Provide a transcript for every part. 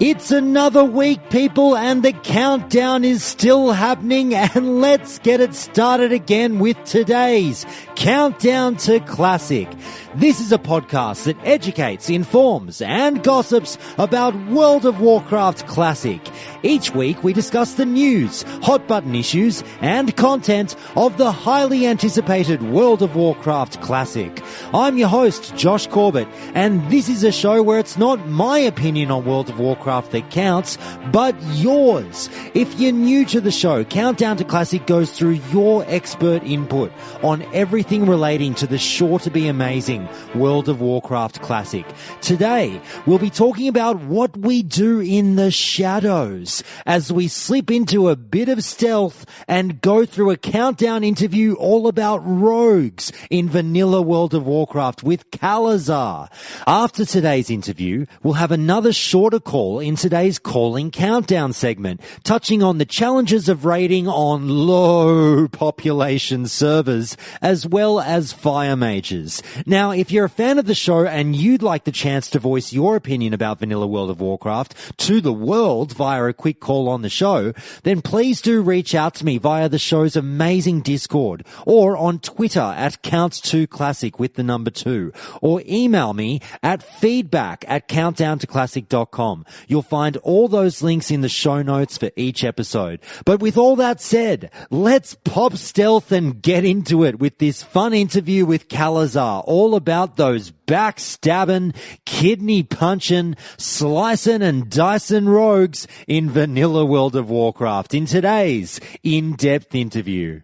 It's another week, people, and the countdown is still happening, and let's get it started again with today's Countdown to Classic. This is a podcast that educates, informs, and gossips about World of Warcraft Classic. Each week we discuss the news, hot button issues, and content of the highly anticipated World of Warcraft Classic. I'm your host, Josh Corbett, and this is a show where it's not my opinion on World of Warcraft that counts, but yours. If you're new to the show, Countdown to Classic goes through your expert input on everything relating to the sure-to-be-amazing World of Warcraft Classic. Today, we'll be talking about what we do in the shadows as we slip into a bit of stealth and go through a countdown interview all about rogues in vanilla World of Warcraft with Kalazar. After today's interview, we'll have another shorter call in today's Calling Countdown segment, touching on the challenges of raiding on low population servers, as well as fire mages. Now, if you're a fan of the show and you'd like the chance to voice your opinion about vanilla World of Warcraft to the world via a quick call on the show, then please do reach out to me via the show's amazing Discord or on Twitter at Counts2Classic with the number 2, or email me at feedback@countdowntoclassic.com. You'll find all those links in the show notes for each episode. But with all that said, let's pop stealth and get into it with this fun interview with Kalazar, all about those backstabbing, kidney punching, slicing and dicing rogues in vanilla World of Warcraft in today's in-depth interview.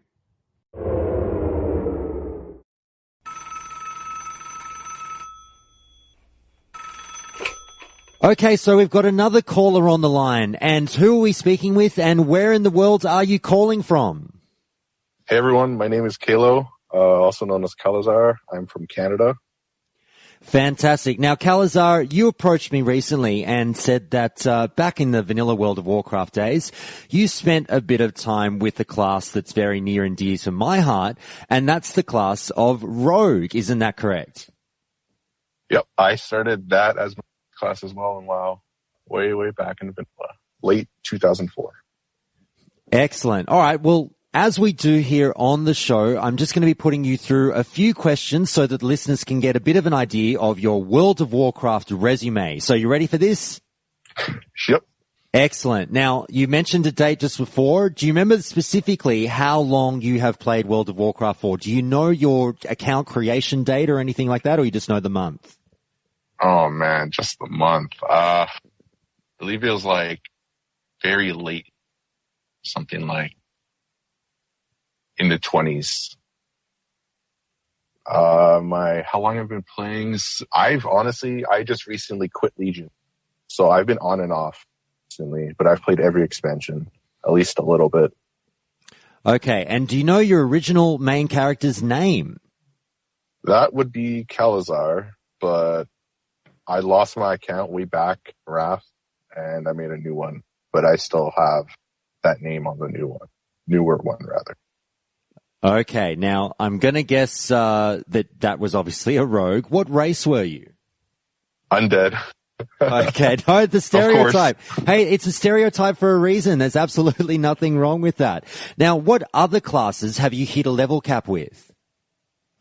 Okay, so we've got another caller on the line, and who are we speaking with, and where in the world are you calling from? Hey everyone, my name is Kalo, also known as Kalazar. I'm from Canada. Fantastic. Now, Kalazar, you approached me recently and said that back in the vanilla World of Warcraft days, you spent a bit of time with a class that's very near and dear to my heart, and that's the class of Rogue. Isn't that correct? Yep, I started that as my class as well in WoW, way back in vanilla, late 2004. Excellent. All right, well, as we do here on the show, I'm just going to be putting you through a few questions so that listeners can get a bit of an idea of your World of Warcraft resume. So you ready for this? Yep. Excellent. Now, you mentioned a date just before. Do you remember specifically how long you have played World of Warcraft for? Do you know your account creation date or anything like that, or you just know the month? Oh man, just the month. I believe it was like very late, something like in the 20s. How long I've been playing? I just recently quit Legion. So I've been on and off recently, but I've played every expansion, at least a little bit. Okay, and do you know your original main character's name? That would be Kalazar, but I lost my account way back, Wrath, and I made a new one. But I still have that name on the newer one rather. Okay, now I'm going to guess that was obviously a rogue. What race were you? Undead. Okay, no, the stereotype. Hey, it's a stereotype for a reason. There's absolutely nothing wrong with that. Now, what other classes have you hit a level cap with?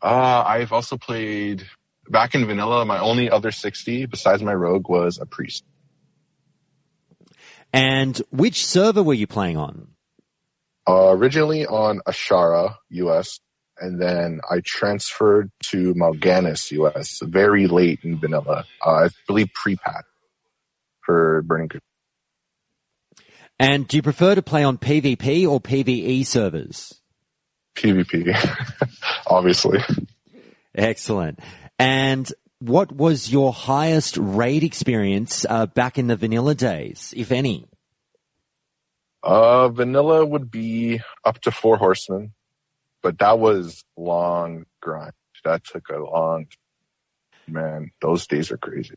I've also played, back in vanilla, my only other 60 besides my rogue was a priest. And which server were you playing on? Originally on Ashara, US, and then I transferred to Mal'Ganis, US, very late in vanilla. I believe pre-patch for Burning Crusade. And do you prefer to play on PvP or PvE servers? PvP, obviously. Excellent. And what was your highest raid experience back in the vanilla days, if any? Vanilla would be up to 4 horsemen, but that was long grind. That took a long time. Man, those days are crazy.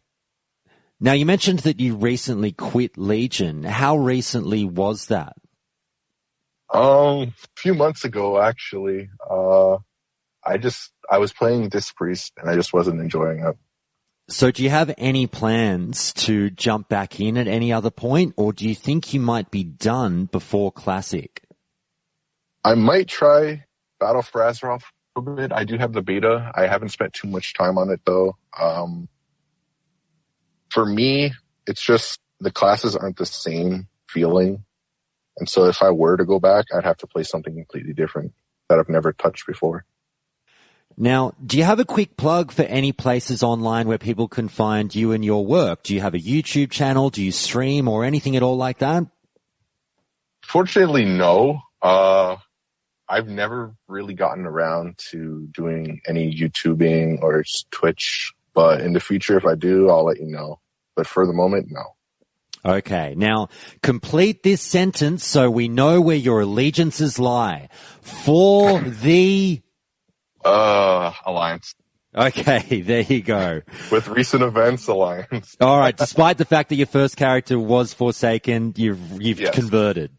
Now, you mentioned that you recently quit Legion. How recently was that? A few months ago, actually. I was playing Disc Priest and I just wasn't enjoying it. So do you have any plans to jump back in at any other point, or do you think you might be done before Classic? I might try Battle for Azeroth a bit. I do have the beta. I haven't spent too much time on it, though. For me, it's just the classes aren't the same feeling. And so if I were to go back, I'd have to play something completely different that I've never touched before. Now, do you have a quick plug for any places online where people can find you and your work? Do you have a YouTube channel? Do you stream or anything at all like that? Fortunately, no. I've never really gotten around to doing any YouTubing or Twitch, but in the future, if I do, I'll let you know. But for the moment, no. Okay. Now, complete this sentence so we know where your allegiances lie. For the... Alliance. Okay, there you go. With recent events, Alliance. All right. Despite the fact that your first character was Forsaken, you've yes. Converted.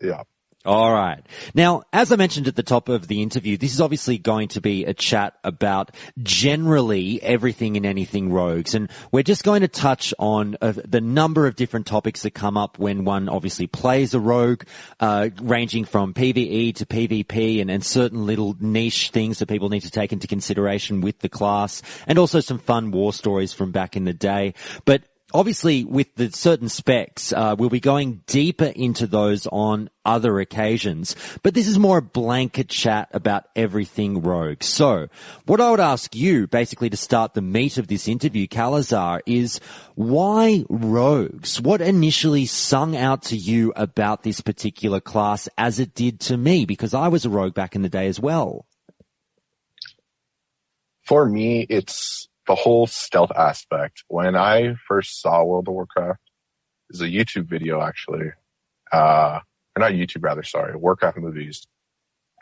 Yeah. All right. Now, as I mentioned at the top of the interview, this is obviously going to be a chat about generally everything and anything rogues. And we're just going to touch on the number of different topics that come up when one obviously plays a rogue, ranging from PvE to PvP and certain little niche things that people need to take into consideration with the class, and also some fun war stories from back in the day. But obviously, with the certain specs, we'll be going deeper into those on other occasions. But this is more a blanket chat about everything rogue. So what I would ask you, basically to start the meat of this interview, Calazar, is why rogues? What initially sung out to you about this particular class as it did to me? Because I was a rogue back in the day as well. For me, it's the whole stealth aspect. When I first saw World of Warcraft, it was a YouTube video actually, or not YouTube rather, sorry, Warcraft movies.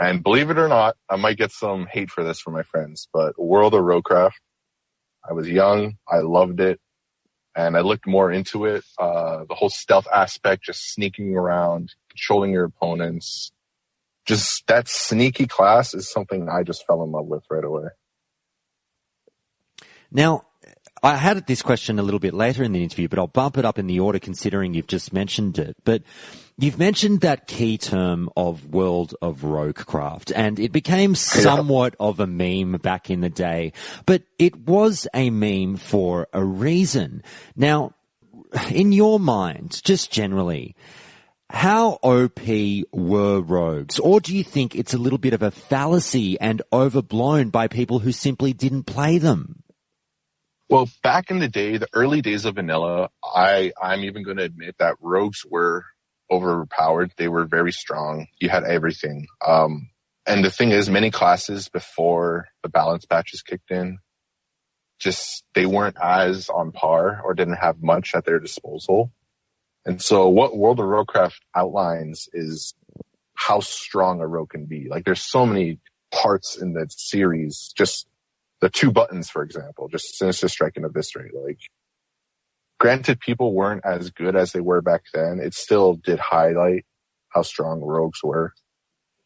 And believe it or not, I might get some hate for this from my friends, but World of Warcraft, I was young, I loved it, and I looked more into it. The whole stealth aspect, just sneaking around, controlling your opponents, just that sneaky class is something I just fell in love with right away. Now, I had this question a little bit later in the interview, but I'll bump it up in the order considering you've just mentioned it. But you've mentioned that key term of World of Warcraft, and it became somewhat of a meme back in the day. But it was a meme for a reason. Now, in your mind, just generally, how OP were rogues? Or do you think it's a little bit of a fallacy and overblown by people who simply didn't play them? Well, back in the day, the early days of vanilla, I'm even going to admit that rogues were overpowered. They were very strong. You had everything. And the thing is, many classes before the balance patches kicked in, just they weren't as on par or didn't have much at their disposal. And so what World of Warcraft outlines is how strong a rogue can be. Like there's so many parts in the series, just the 2 buttons, for example, just Sinister Strike and Eviscerate. Like, granted, people weren't as good as they were back then. It still did highlight how strong rogues were.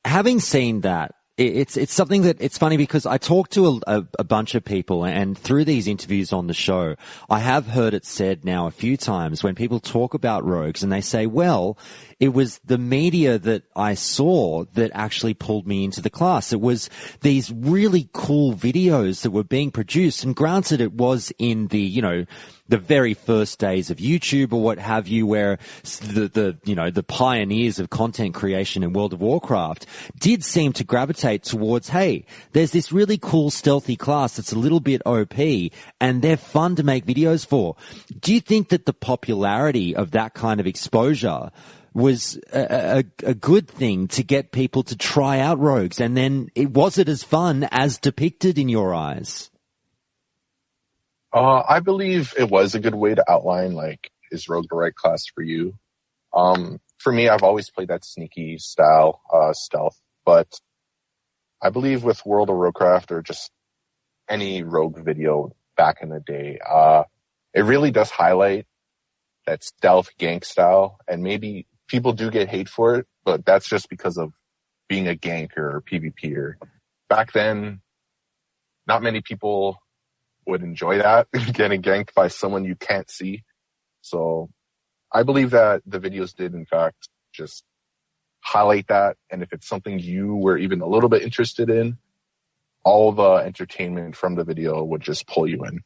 Having seen that, it's something that it's funny because I talked to a bunch of people, and through these interviews on the show, I have heard it said now a few times when people talk about rogues and they say, well, it was the media that I saw that actually pulled me into the class. It was these really cool videos that were being produced, and granted it was in the, the very first days of YouTube or what have you, where the pioneers of content creation in World of Warcraft did seem to gravitate towards, hey, there's this really cool stealthy class that's a little bit OP and they're fun to make videos for. Do you think that the popularity of that kind of exposure was a good thing to get people to try out rogues? And then was it as fun as depicted in your eyes? I believe it was a good way to outline, like, is rogue the right class for you? For me, I've always played that sneaky style, stealth, but I believe with World of Warcraft or just any rogue video back in the day, it really does highlight that stealth gank style, and maybe people do get hate for it, but that's just because of being a ganker or PvPer. Back then, not many people would enjoy that, getting ganked by someone you can't see. So I believe that the videos did, in fact, just highlight that. And if it's something you were even a little bit interested in, all the entertainment from the video would just pull you in.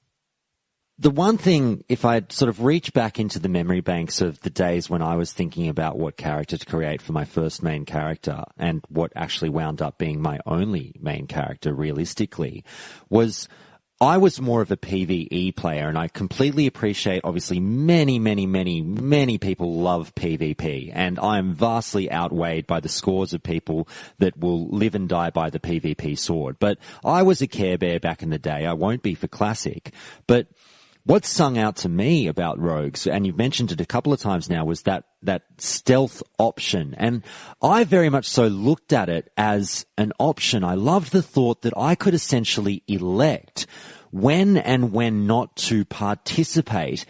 The one thing, if I sort of reach back into the memory banks of the days when I was thinking about what character to create for my first main character and what actually wound up being my only main character realistically, was I was more of a PvE player, and I completely appreciate, obviously, many people love PvP, and I am vastly outweighed by the scores of people that will live and die by the PvP sword. But I was a Care Bear back in the day. I won't be for Classic. But what's sung out to me about rogues, and you've mentioned it a couple of times now, was that stealth option. And I very much so looked at it as an option. I loved the thought that I could essentially elect when and when not to participate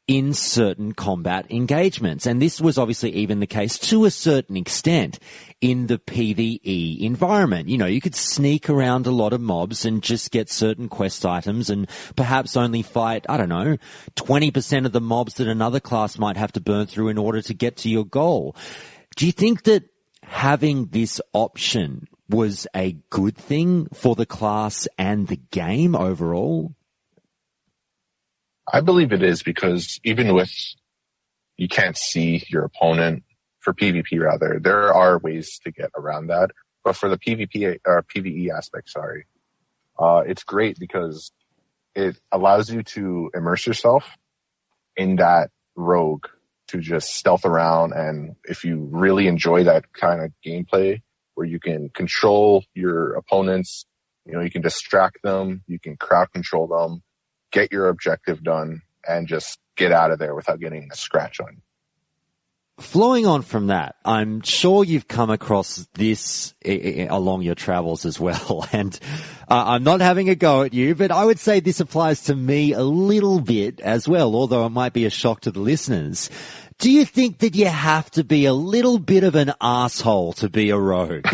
in certain combat engagements. And this was obviously even the case to a certain extent in the PvE environment. You know, you could sneak around a lot of mobs and just get certain quest items and perhaps only fight, 20% of the mobs that another class might have to burn through in order to get to your goal. Do you think that having this option was a good thing for the class and the game overall? I believe it is, because even with you can't see your opponent, for PvP rather, there are ways to get around that. But for the PvP or PvE aspect, it's great because it allows you to immerse yourself in that rogue, to just stealth around. And if you really enjoy that kind of gameplay where you can control your opponents, you can distract them, you can crowd control them, get your objective done, and just get out of there without getting a scratch on you. Flowing on from that, I'm sure you've come across this along your travels as well. And I'm not having a go at you, but I would say this applies to me a little bit as well, although it might be a shock to the listeners. Do you think that you have to be a little bit of an asshole to be a rogue?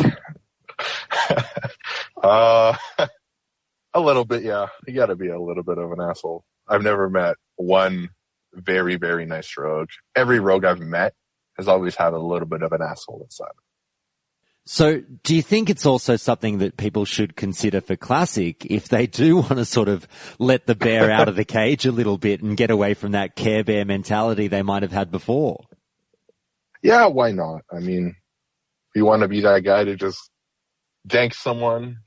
A little bit, yeah. You gotta be a little bit of an asshole. I've never met one very, very nice rogue. Every rogue I've met has always had a little bit of an asshole inside. So do you think it's also something that people should consider for Classic if they do want to sort of let the bear out of the cage a little bit and get away from that Care Bear mentality they might have had before? Yeah, why not? I mean, if you want to be that guy to just gank someone,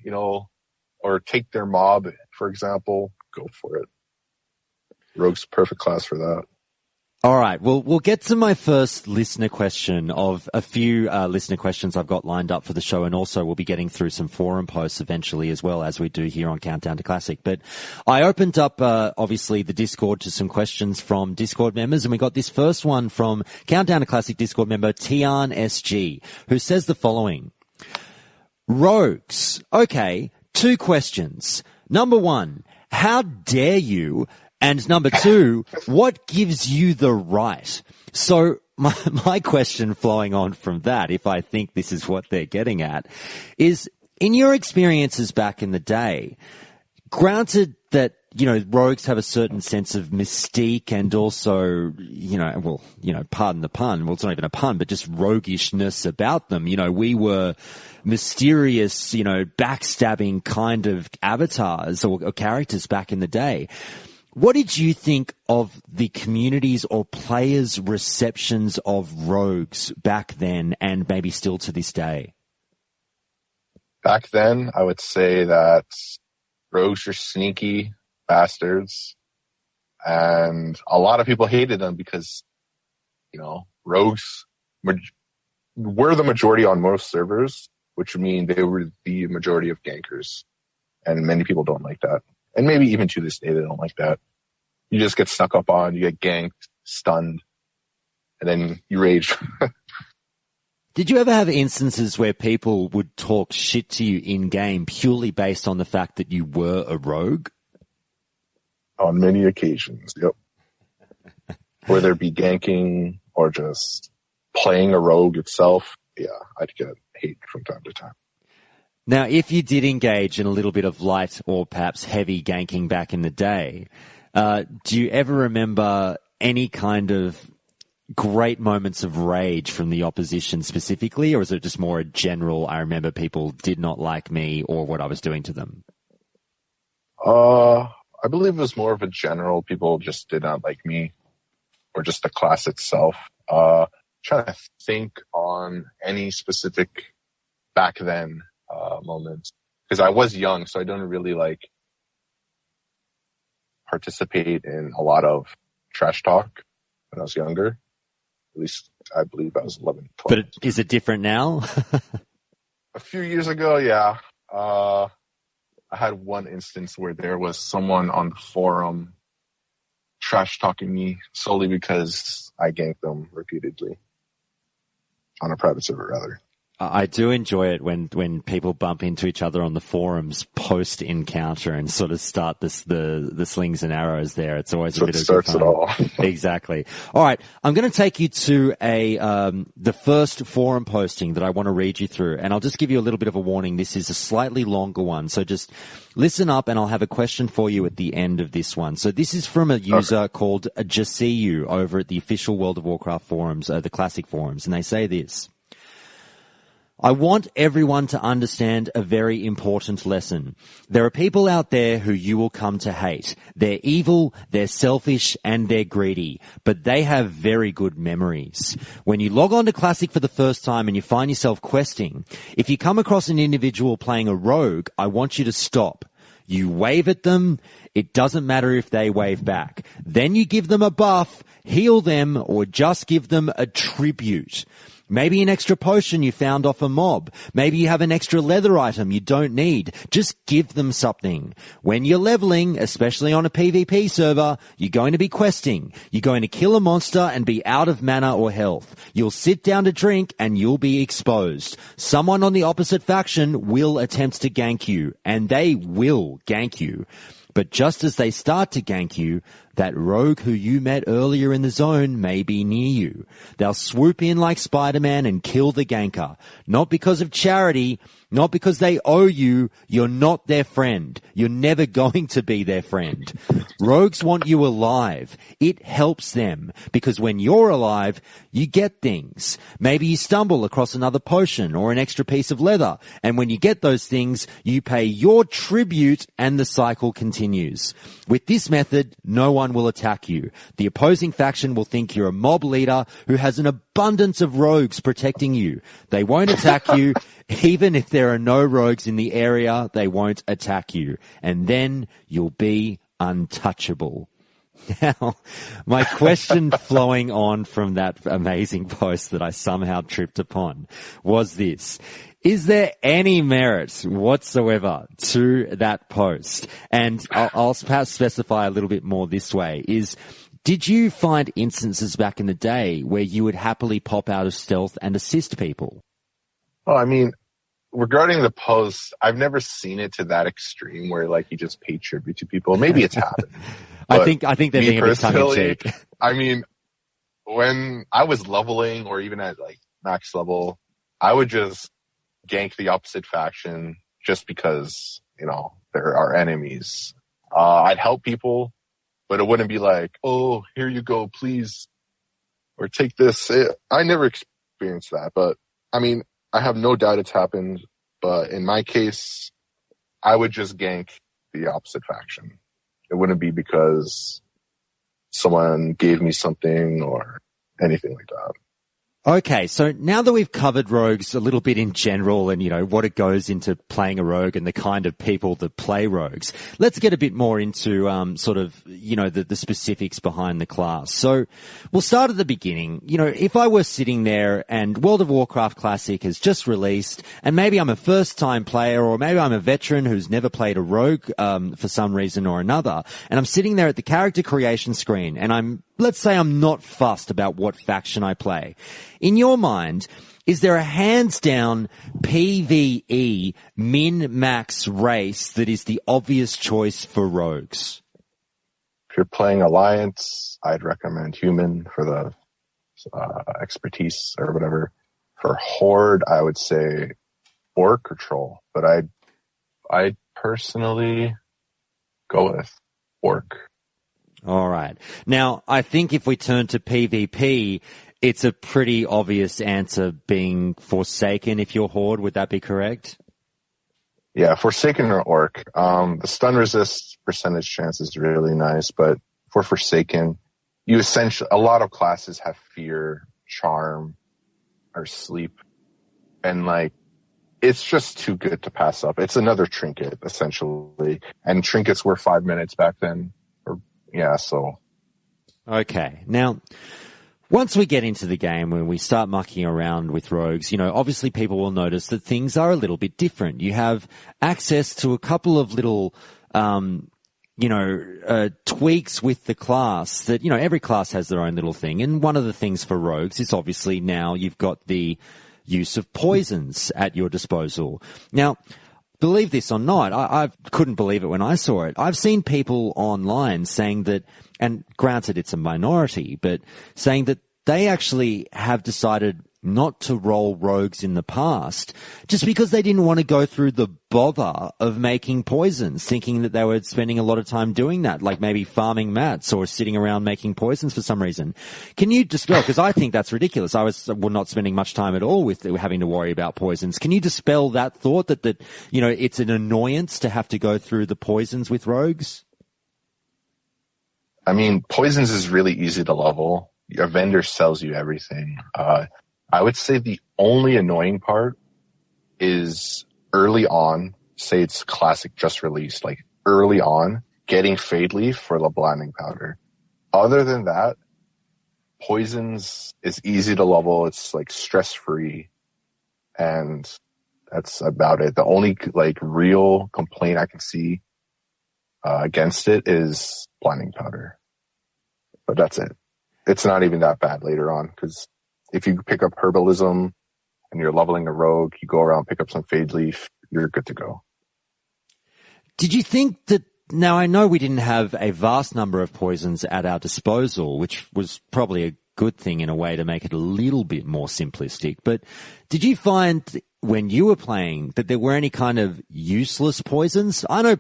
or take their mob, for example, go for it. Rogue's perfect class for that. All right. Well, we'll get to my first listener question of a few listener questions I've got lined up for the show, and also we'll be getting through some forum posts eventually as well, as we do here on Countdown to Classic. But I opened up, obviously, the Discord to some questions from Discord members, and we got this first one from Countdown to Classic Discord member Tian SG, who says the following. Rogues. Okay. 2 questions. Number 1, how dare you? And number 2, what gives you the right? So my question flowing on from that, if I think this is what they're getting at, is in your experiences back in the day, granted that, rogues have a certain sense of mystique and also, pardon the pun. Well, it's not even a pun, but just roguishness about them. We were mysterious, backstabbing kind of avatars or characters back in the day. What did you think of the community's or players' receptions of rogues back then and maybe still to this day? Back then, I would say that rogues are sneaky bastards, and a lot of people hated them because, rogues were the majority on most servers, which would mean they were the majority of gankers, and many people don't like that. And maybe even to this day, they don't like that. You just get snuck up on, you get ganked, stunned, and then you rage. Did you ever have instances where people would talk shit to you in-game purely based on the fact that you were a rogue? On many occasions, yep. Whether it be ganking or just playing a rogue itself, yeah, I'd get hate from time to time. Now, if you did engage in a little bit of light or perhaps heavy ganking back in the day, do you ever remember any kind of great moments of rage from the opposition specifically, or is it just more a general, I remember people did not like me or what I was doing to them? I believe it was more of a general, people just did not like me or just the class itself. Trying to think on any specific back then moments, because I was young, so I don't really participate in a lot of trash talk when I was younger. At least I believe I was 11, 12. But is it different now? A few years ago, yeah. I had one instance where there was someone on the forum trash talking me solely because I ganked them repeatedly on a private server, rather. I do enjoy it when people bump into each other on the forums post encounter and sort of start the slings and arrows there. It's always a bit of fun. Starts it all. Exactly. All right, I'm going to take you to the first forum posting that I want to read you through, and I'll just give you a little bit of a warning. This is a slightly longer one, so just listen up, and I'll have a question for you at the end of this one. So this is from a user called Jasiu over at the official World of Warcraft forums, the classic forums, and they say this. I want everyone to understand a very important lesson. There are people out there who you will come to hate. They're evil, they're selfish, and they're greedy, but they have very good memories. When you log on to Classic for the first time and you find yourself questing, if you come across an individual playing a rogue, I want you to stop. You wave at them. It doesn't matter if they wave back. Then you give them a buff, heal them, or just give them a tribute. Maybe an extra potion you found off a mob. Maybe you have an extra leather item you don't need. Just give them something. When you're leveling, especially on a PvP server, you're going to be questing. You're going to kill a monster and be out of mana or health. You'll sit down to drink and you'll be exposed. Someone on the opposite faction will attempt to gank you, and they will gank you. But just as they start to gank you, that rogue who you met earlier in the zone may be near you. They'll swoop in like Spider-Man and kill the ganker. Not because of charity, not because they owe you. You're not their friend. You're never going to be their friend. Rogues want you alive. It helps them because when you're alive, you get things. Maybe you stumble across another potion or an extra piece of leather. And when you get those things, you pay your tribute and the cycle continues. With this method, no one will attack you. The opposing faction will think you're a mob leader who has an abundance of rogues protecting you. They won't attack you. Even if there are no rogues in the area, they won't attack you. And then you'll be untouchable. Now, my question flowing on from that amazing post that I somehow tripped upon was this. Is there any merit whatsoever to that post? And I'll perhaps specify a little bit more this way is, did you find instances back in the day where you would happily pop out of stealth and assist people? Well, I mean, regarding the post, I've never seen it to that extreme where you just pay tribute to people. Maybe it's happened. I think they're being a bit tongue-in-cheek. I mean, when I was leveling or even at max level, I would just gank the opposite faction just because, there are enemies. I'd help people, but it wouldn't be like, oh, here you go, please, or take this. I never experienced that, but I mean, I have no doubt it's happened, but in my case, I would just gank the opposite faction. It wouldn't be because someone gave me something or anything like that. Okay, so now that we've covered rogues a little bit in general and, what it goes into playing a rogue and the kind of people that play rogues, let's get a bit more into the specifics behind the class. So we'll start at the beginning. If I were sitting there and World of Warcraft Classic has just released and maybe I'm a first-time player or maybe I'm a veteran who's never played a rogue for some reason or another, and I'm sitting there at the character creation screen and let's say I'm not fussed about what faction I play. In your mind, is there a hands-down PvE min-max race that is the obvious choice for rogues? If you're playing Alliance, I'd recommend Human for the expertise or whatever. For Horde, I would say orc or troll, but I personally go with orc. All right. Now, I think if we turn to PvP, it's a pretty obvious answer being Forsaken if you're Horde. Would that be correct? Yeah, Forsaken or orc. The stun resist percentage chance is really nice, but for Forsaken, a lot of classes have fear, charm, or sleep, and like it's just too good to pass up. It's another trinket essentially, and trinkets were 5 minutes back then. So. Okay. Now, once we get into the game, when we start mucking around with rogues, obviously people will notice that things are a little bit different. You have access to a couple of little, tweaks with the class that, every class has their own little thing. And one of the things for rogues is obviously now you've got the use of poisons at your disposal. Now, believe this or not, I couldn't believe it when I saw it. I've seen people online saying that, and granted it's a minority, but saying that they actually have decided not to roll rogues in the past just because they didn't want to go through the bother of making poisons, thinking that they were spending a lot of time doing that, like maybe farming mats or sitting around making poisons for some reason. Can you dispel, because I think that's ridiculous. I was not spending much time at all with having to worry about poisons. Can you dispel that thought that it's an annoyance to have to go through the poisons with rogues? I mean, poisons is really easy to level. Your vendor sells you everything. I would say the only annoying part is early on, say it's classic just released, like early on, getting Fade Leaf for the blinding powder. Other than that, poisons is easy to level. It's like stress-free, and that's about it. The only like real complaint I can see against it is blinding powder, but that's it. It's not even that bad later on, because if you pick up herbalism and you're leveling a rogue, you go around, pick up some Fade Leaf, you're good to go. Did you think that, now I know we didn't have a vast number of poisons at our disposal, which was probably a good thing in a way to make it a little bit more simplistic, but did you find when you were playing that there were any kind of useless poisons? I know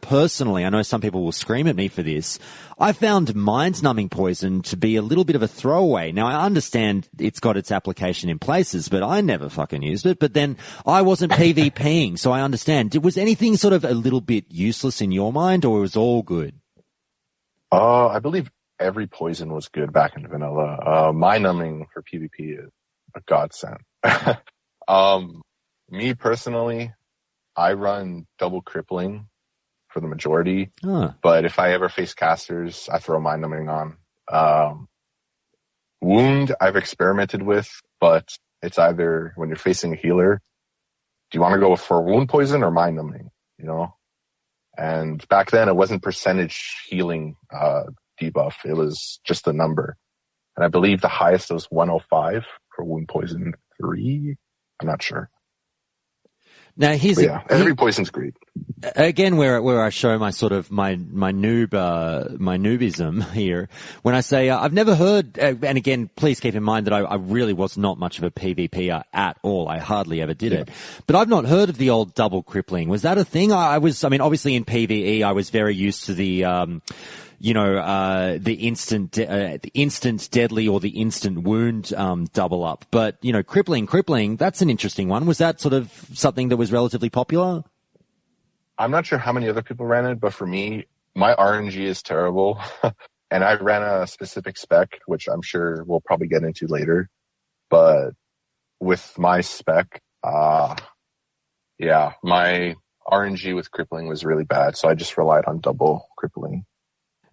some people will scream at me for this. I found mind-numbing poison to be a little bit of a throwaway. Now, I understand it's got its application in places, but I never fucking used it. But then I wasn't PvPing, so I understand. Was anything sort of a little bit useless in your mind, or was all good? I believe every poison was good back in vanilla. Mind-numbing for PvP is a godsend. Me personally, I run double crippling for the majority, but if I ever face casters, I throw mind numbing on. Wound I've experimented with, but it's either when you're facing a healer, do you want to go for wound poison or mind numbing, And back then it wasn't percentage healing debuff, it was just a number. And I believe the highest was 105 for wound poison 3. I'm not sure. Now every poison's great. Again, where I show my sort of my noobism here, when I say I've never heard, and again, please keep in mind that I really was not much of a PvPer at all. I hardly ever did it, but I've not heard of the old double crippling. Was that a thing? I mean, obviously in PvE, I was very used to the the instant deadly or the instant wound double up. But, crippling, that's an interesting one. Was that sort of something that was relatively popular? I'm not sure how many other people ran it, but for me, my RNG is terrible. And I ran a specific spec, which I'm sure we'll probably get into later. But with my spec, my RNG with crippling was really bad. So I just relied on double crippling.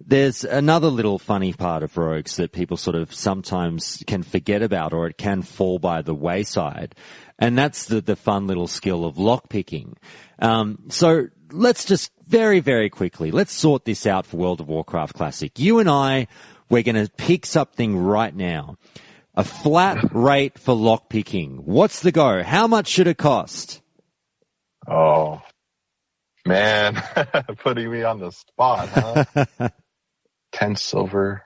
There's another little funny part of rogues that people sort of sometimes can forget about, or it can fall by the wayside, and that's the fun little skill of lockpicking. So let's just very, very quickly, let's sort this out for World of Warcraft Classic. You and we're going to pick something right now. A flat rate for lockpicking. What's the go? How much should it cost? Oh, man, putting me on the spot, huh? 10 silver.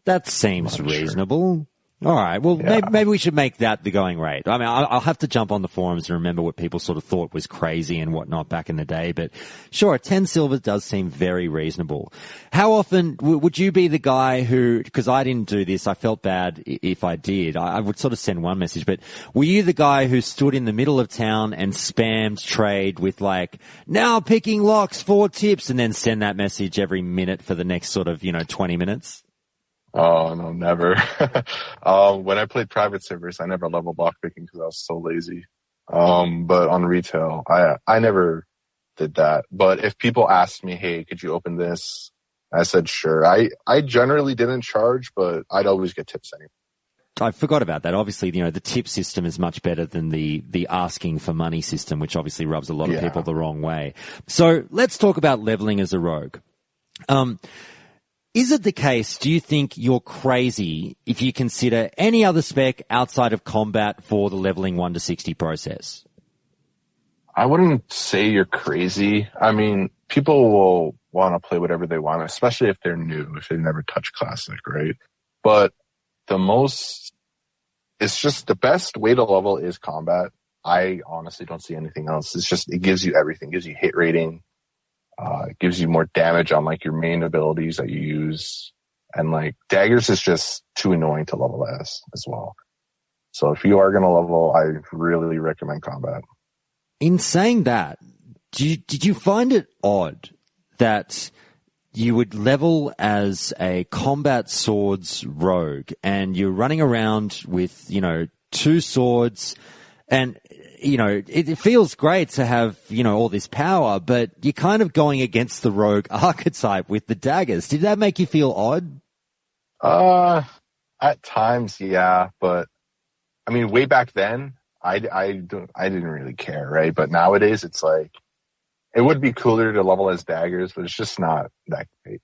That seems reasonable. All right. Well, Yeah. maybe we should make that the going rate. I mean, I'll have to jump on the forums and remember what people sort of thought was crazy and whatnot back in the day. But sure, 10 silver does seem very reasonable. How often would you be the guy who, because I didn't do this, I felt bad if I did. I would sort of send one message, but were you the guy who stood in the middle of town and spammed trade with like, now picking locks, 4 tips, and then send that message every minute for the next sort of, 20 minutes? Oh, no, never. When I played private servers, I never leveled lockpicking because I was so lazy. But on retail, I never did that. But if people asked me, hey, could you open this? I said, sure. I generally didn't charge, but I'd always get tips anyway. I forgot about that. Obviously, the tip system is much better than the asking for money system, which obviously rubs a lot of people the wrong way. So let's talk about leveling as a rogue. Is it the case, do you think you're crazy if you consider any other spec outside of combat for the leveling 1 to 60 process? I wouldn't say you're crazy. I mean, people will want to play whatever they want, especially if they're new, if they've never touched Classic, right? But it's just the best way to level is combat. I honestly don't see anything else. It gives you everything. It gives you hit rating. It gives you more damage on like your main abilities that you use. And like daggers is just too annoying to level as well. So if you are going to level, I really recommend combat. In saying that, did you find it odd that you would level as a combat swords rogue and you're running around with, 2 swords and, it feels great to have, all this power, but you're kind of going against the rogue archetype with the daggers. Did that make you feel odd? At times, yeah, but I mean, way back then, I didn't really care, right? But nowadays, it's like, it would be cooler to level as daggers, but it's just not that great.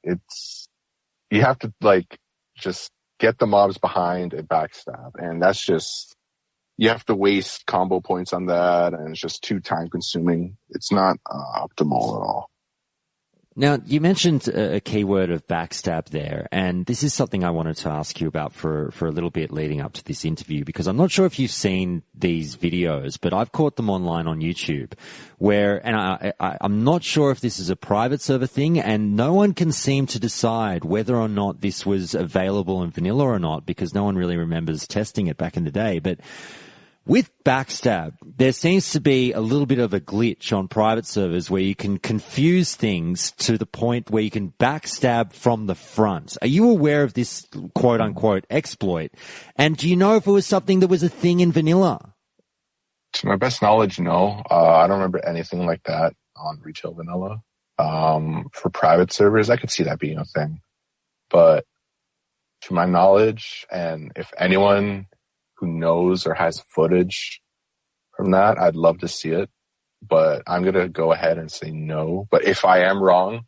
You have to like, just get the mobs behind and backstab, and that's just, you have to waste combo points on that, and it's just too time consuming. It's not optimal at all. Now, you mentioned a keyword of backstab there, and this is something I wanted to ask you about for a little bit leading up to this interview, because I'm not sure if you've seen these videos, but I've caught them online on YouTube where, and I'm not sure if this is a private server thing, and no one can seem to decide whether or not this was available in vanilla or not, because no one really remembers testing it back in the day, but with backstab, there seems to be a little bit of a glitch on private servers where you can confuse things to the point where you can backstab from the front. Are you aware of this quote-unquote exploit? And do you know if it was something that was a thing in vanilla? To my best knowledge, no. I don't remember anything like that on retail vanilla. For private servers, I could see that being a thing. But to my knowledge, and if anyone who knows or has footage from that, I'd love to see it, but I'm going to go ahead and say no. But if I am wrong,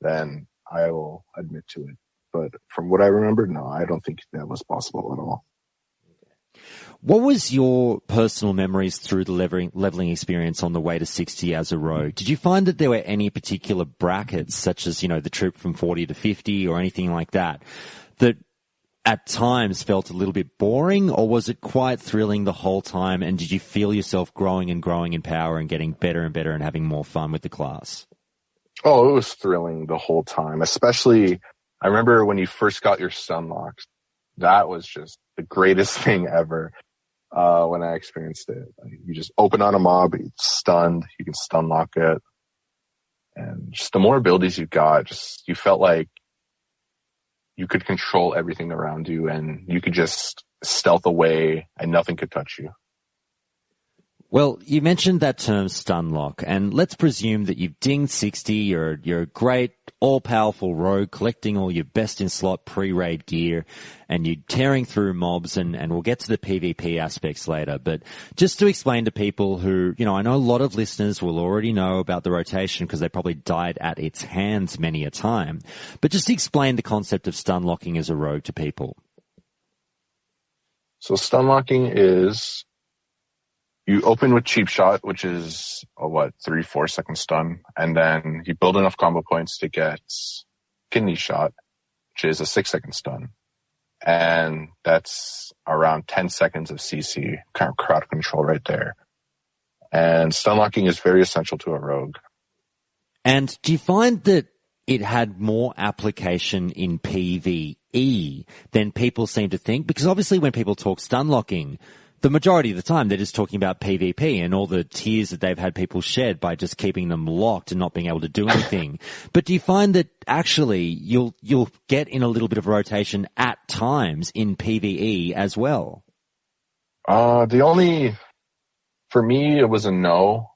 then I will admit to it. But from what I remember, no, I don't think that was possible at all. What was your personal memories through the leveling experience on the way to 60 as a rogue? Did you find that there were any particular brackets, such as, the trip from 40 to 50 or anything like that, that at times felt a little bit boring, or was it quite thrilling the whole time? And did you feel yourself growing and growing in power and getting better and better and having more fun with the class? Oh, it was thrilling the whole time. Especially, I remember when you first got your stun locks. That was just the greatest thing ever when I experienced it. You just open on a mob, it's stunned, you can stun lock it. And just the more abilities you got, just you felt like you could control everything around you, and you could just stealth away and nothing could touch you. Well, you mentioned that term stun lock, and let's presume that you've dinged 60, you're a great, all-powerful rogue collecting all your best-in-slot pre-raid gear, and you're tearing through mobs, and we'll get to the PvP aspects later. But just to explain to people who, I know a lot of listeners will already know about the rotation because they probably died at its hands many a time, but just explain the concept of stun locking as a rogue to people. So stun locking is, you open with cheap shot, which is a 3-4 second stun, and then you build enough combo points to get kidney shot, which is a 6 second stun. and that's around 10 seconds of CC, kind of crowd control right there. And stun locking is very essential to a rogue. And do you find that it had more application in PvE than people seem to think? Because obviously when people talk stun locking, the majority of the time they're just talking about PvP and all the tears that they've had people shed by just keeping them locked and not being able to do anything. But do you find that actually you'll get in a little bit of rotation at times in PvE as well? For me, it was a no,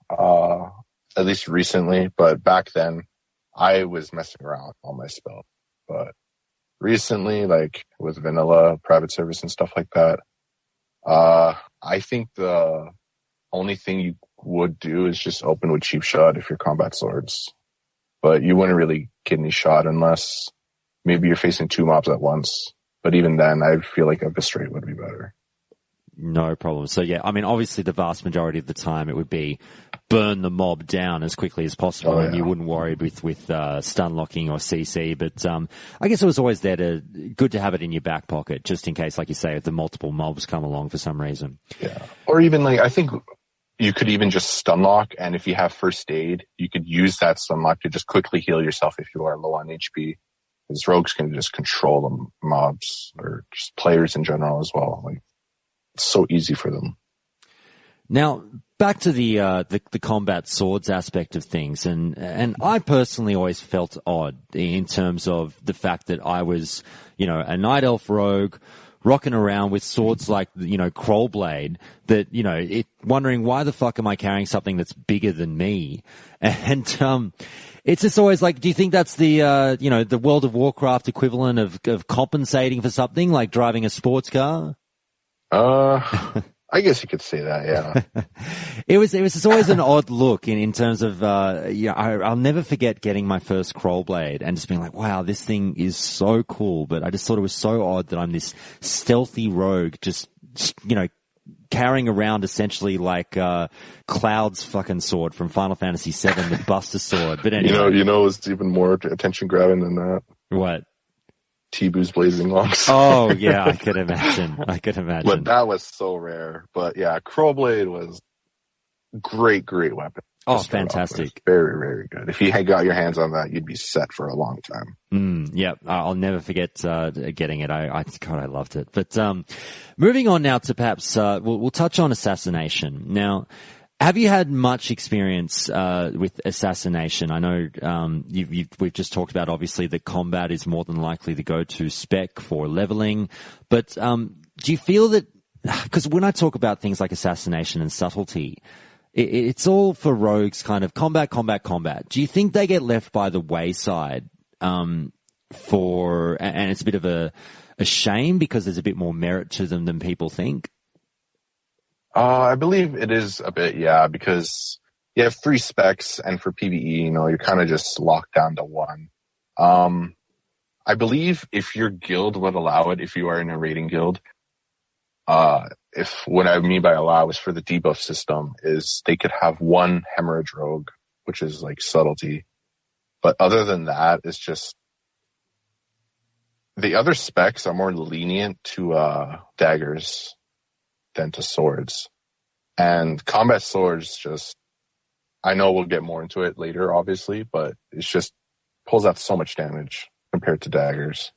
at least recently, but back then I was messing around with all my spells. But recently, like with vanilla, private service and stuff like that, I think the only thing you would do is just open with cheap shot if you're combat swords. But you wouldn't really get any shot unless maybe you're facing two mobs at once. But even then, I feel like Eviscerate would be better. No problem. So yeah, I mean, obviously the vast majority of the time it would be burn the mob down as quickly as possible, and you wouldn't worry with stun locking or CC. But I guess it was always good to have it in your back pocket, just in case, like you say, if the multiple mobs come along for some reason. Yeah. Or even like, I think you could even just stun lock, and if you have first aid, you could use that stun lock to just quickly heal yourself if you are low on HP. Because rogues can just control the mobs, or just players in general as well. Like, it's so easy for them. Now, back to the combat swords aspect of things, and I personally always felt odd in terms of the fact that I was, a night elf rogue rocking around with swords like, Krollblade, that, wondering why the fuck am I carrying something that's bigger than me? And, it's just always like, do you think that's the World of Warcraft equivalent of compensating for something like driving a sports car? I guess you could say that, yeah. It was just always an odd look in terms of, I'll never forget getting my first Krollblade and just being like, wow, this thing is so cool. But I just thought it was so odd that I'm this stealthy rogue just, carrying around essentially like, Cloud's fucking sword from Final Fantasy VII, the Buster Sword. But anyway. It's even more attention grabbing than that. What? T-Boo's Blazing Longs. Oh, yeah, I could imagine. But that was so rare. But yeah, Krollblade was great weapon. Oh, fantastic. Very, very good. If you had got your hands on that, you'd be set for a long time. Yep. I'll never forget getting it. I loved it. But moving on now to perhaps we'll touch on assassination. Now, have you had much experience with assassination? I know we've just talked about obviously that combat is more than likely the go-to spec for leveling, but do you feel that, because when I talk about things like assassination and subtlety, it's all for rogues, kind of combat. Do you think they get left by the wayside and it's a bit of a shame because there's a bit more merit to them than people think? I believe it is a bit, yeah, because you have 3 specs, and for PvE, you're kind of just locked down to 1. I believe if your guild would allow it, if you are in a raiding guild, if what I mean by allow is for the debuff system, is they could have 1 hemorrhage rogue, which is like subtlety. But other than that, it's just the other specs are more lenient to daggers than to swords. And combat swords just, I know we'll get more into it later, obviously, but it's just pulls out so much damage compared to daggers.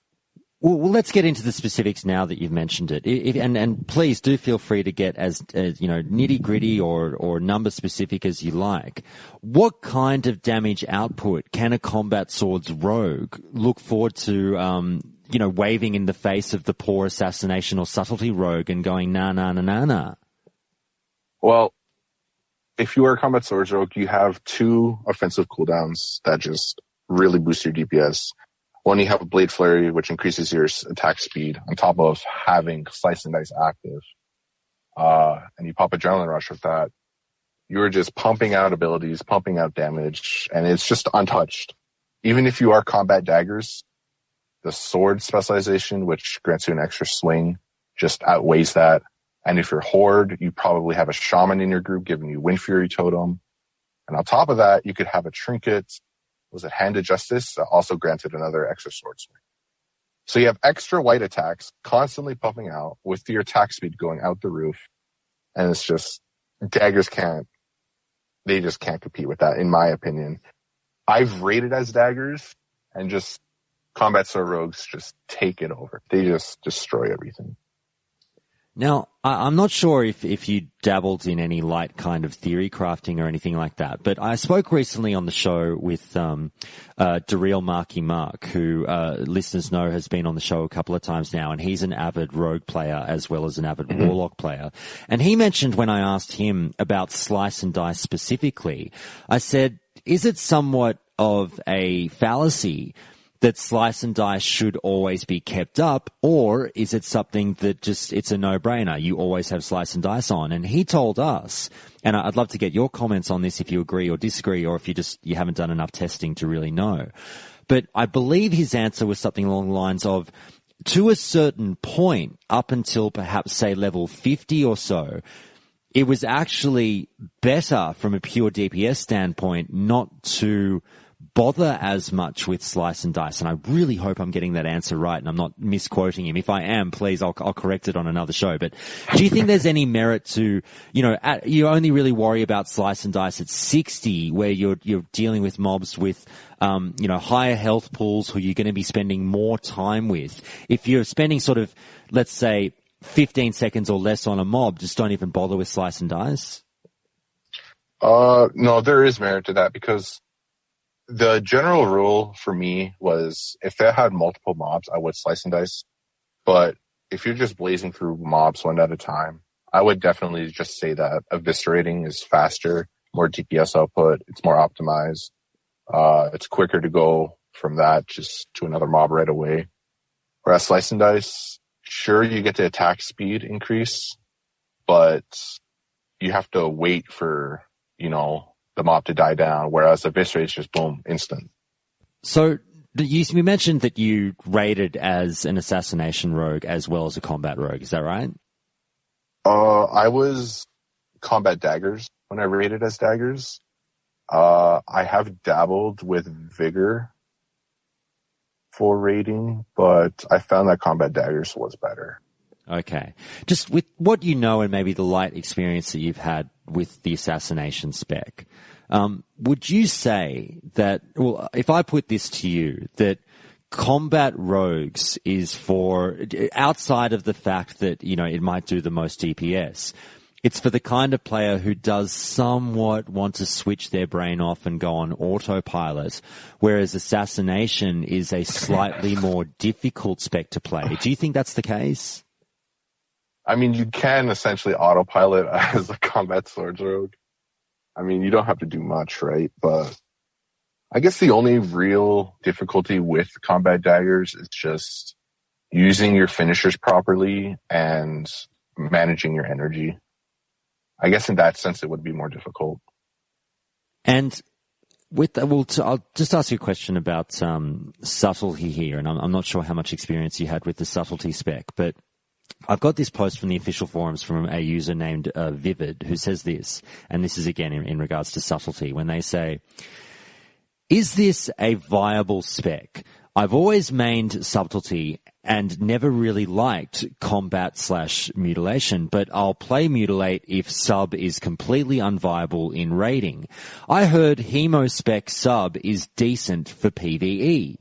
Well, let's get into the specifics now that you've mentioned it. And please do feel free to get as nitty gritty or number specific as you like. What kind of damage output can a combat swords rogue look forward to, waving in the face of the poor assassination or subtlety rogue and going, nah. Well, if you are a combat swords rogue, you have 2 offensive cooldowns that just really boost your DPS. One, you have a Blade Flurry, which increases your attack speed on top of having Slice and Dice active. And you pop Adrenaline Rush with that. You're just pumping out abilities, pumping out damage, and it's just untouched. Even if you are combat daggers, the sword specialization, which grants you an extra swing, just outweighs that. And if you're Horde, you probably have a Shaman in your group giving you Wind Fury Totem. And on top of that, you could have a Trinket. Was it Hand of Justice? Also granted another extra sword swing. So you have extra white attacks constantly pumping out with your attack speed going out the roof. And it's just, daggers they just can't compete with that, in my opinion. I've rated as daggers, and just combat sword rogues just take it over. They just destroy everything. Now, I'm not sure if you dabbled in any light kind of theory crafting or anything like that, but I spoke recently on the show with Daryl Marky Mark, who listeners know has been on the show a couple of times now, and he's an avid rogue player as well as an avid warlock player. And he mentioned, when I asked him about slice and dice specifically, I said, is it somewhat of a fallacy that slice and dice should always be kept up, or is it something that just, it's a no-brainer? You always have slice and dice on. And he told us, and I'd love to get your comments on this if you agree or disagree, or if you haven't done enough testing to really know. But I believe his answer was something along the lines of, to a certain point, up until perhaps, say, level 50 or so, it was actually better from a pure DPS standpoint not to bother as much with slice and dice. And I really hope I'm getting that answer right and I'm not misquoting him. If I am, please, I'll correct it on another show. But do you think there's any merit to, you only really worry about slice and dice at 60, where you're dealing with mobs with, higher health pools who you're going to be spending more time with? If you're spending sort of, let's say, 15 seconds or less on a mob, just don't even bother with slice and dice? No, there is merit to that, because the general rule for me was, if I had multiple mobs, I would slice and dice. But if you're just blazing through mobs one at a time, I would definitely just say that eviscerating is faster, more DPS output, it's more optimized. It's quicker to go from that just to another mob right away. Whereas slice and dice, sure, you get the attack speed increase, but you have to wait for, the mob to die down, whereas eviscerate is just boom, instant. So you mentioned that you rated as an assassination rogue as well as a combat rogue. Is that right? I was combat daggers when I rated as daggers. I have dabbled with vigor for rating, but I found that combat daggers was better. Okay. Just with what you know and maybe the light experience that you've had with the assassination spec, would you say that, well, if I put this to you, that combat rogues is for, outside of the fact that, it might do the most DPS, it's for the kind of player who does somewhat want to switch their brain off and go on autopilot, whereas assassination is a slightly more difficult spec to play. Do you think that's the case? I mean, you can essentially autopilot as a combat swords rogue. I mean, you don't have to do much, right? But I guess the only real difficulty with combat daggers is just using your finishers properly and managing your energy. I guess in that sense, it would be more difficult. And with that, I'll just ask you a question about subtlety here, and I'm not sure how much experience you had with the subtlety spec, but I've got this post from the official forums from a user named Vivid, who says this, and this is again in regards to subtlety, when they say, is this a viable spec? I've always mained subtlety and never really liked combat/mutilation, but I'll play mutilate if sub is completely unviable in raiding. I heard hemo spec sub is decent for PvE.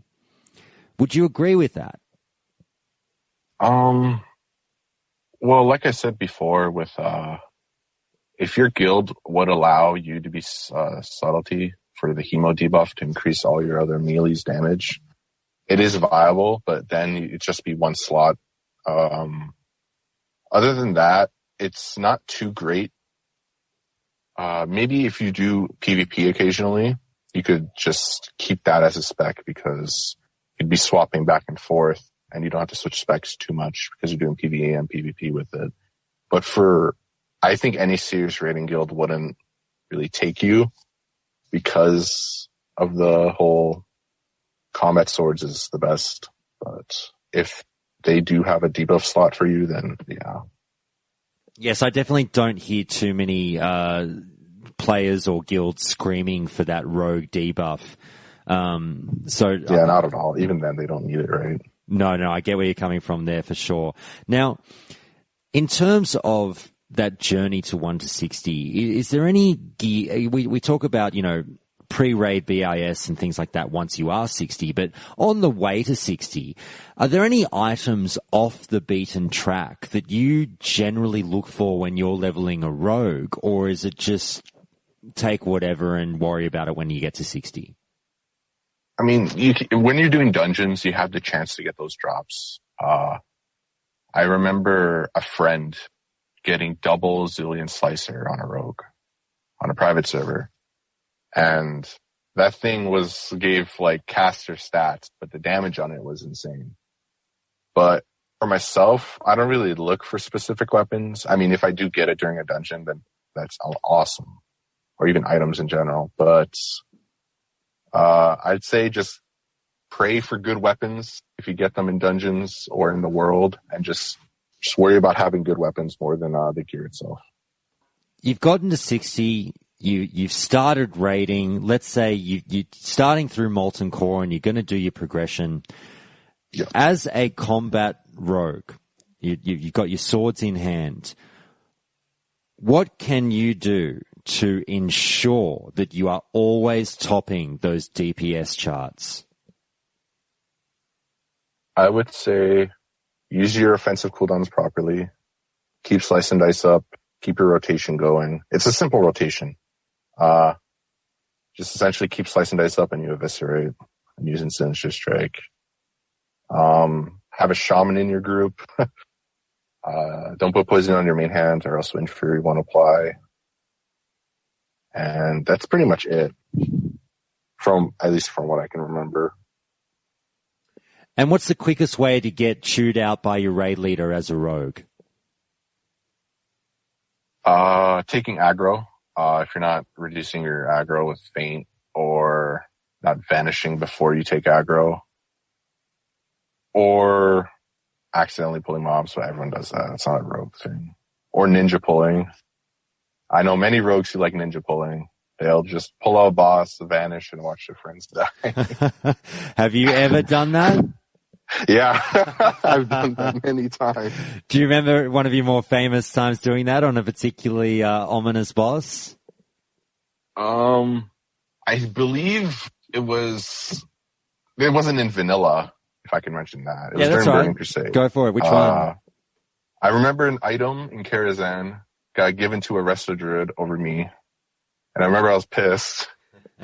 Would you agree with that? Well, like I said before, with if your guild would allow you to be subtlety for the hemo debuff to increase all your other melee's damage, it is viable, but then it'd just be one slot. Other than that, it's not too great. Maybe if you do PvP occasionally, you could just keep that as a spec, because you'd be swapping back and forth and you don't have to switch specs too much because you're doing PvE and PvP with it. But I think any serious raiding guild wouldn't really take you because of the whole combat swords is the best. But if they do have a debuff slot for you, then yeah. Yes, I definitely don't hear too many players or guilds screaming for that rogue debuff. Not at all. Even then, they don't need it, right? No, I get where you're coming from there for sure. Now, in terms of that journey to 1 to 60, is there any gear? We talk about, pre-raid BIS and things like that once you are 60, but on the way to 60, are there any items off the beaten track that you generally look for when you're leveling a rogue, or is it just take whatever and worry about it when you get to 60? I mean, when you're doing dungeons, you have the chance to get those drops. I remember a friend getting double Zillion Slicer on a rogue on a private server. And that thing gave like caster stats, but the damage on it was insane. But for myself, I don't really look for specific weapons. I mean, if I do get it during a dungeon, then that's awesome. Or even items in general. But I'd say just pray for good weapons if you get them in dungeons or in the world, and just worry about having good weapons more than the gear itself. You've gotten to 60. You've started raiding. Let's say you're starting through Molten Core and you're going to do your progression. Yep. As a combat rogue, you've got your swords in hand. What can you do to ensure that you are always topping those DPS charts? I would say use your offensive cooldowns properly. Keep slice and dice up. Keep your rotation going. It's a simple rotation. Just essentially keep slice and dice up and you eviscerate and using Sinister Strike. Have a shaman in your group. Don't put poison on your main hand or else Wind Fury won't apply. And that's pretty much it. At least from what I can remember. And what's the quickest way to get chewed out by your raid leader as a rogue? Taking aggro. If you're not reducing your aggro with feint or not vanishing before you take aggro, or accidentally pulling mobs, so everyone does that. It's not a rogue thing. Or ninja pulling. I know many rogues who like ninja pulling. They'll just pull out a boss, vanish, and watch their friends die. Have you ever done that? Yeah, I've done that many times. Do you remember one of your more famous times doing that on a particularly ominous boss? I believe it wasn't in vanilla, if I can mention that. It was during Burning Crusade. Go for it. Which one? I remember an item in Karazhan got given to a Resto Druid over me. And I remember I was pissed.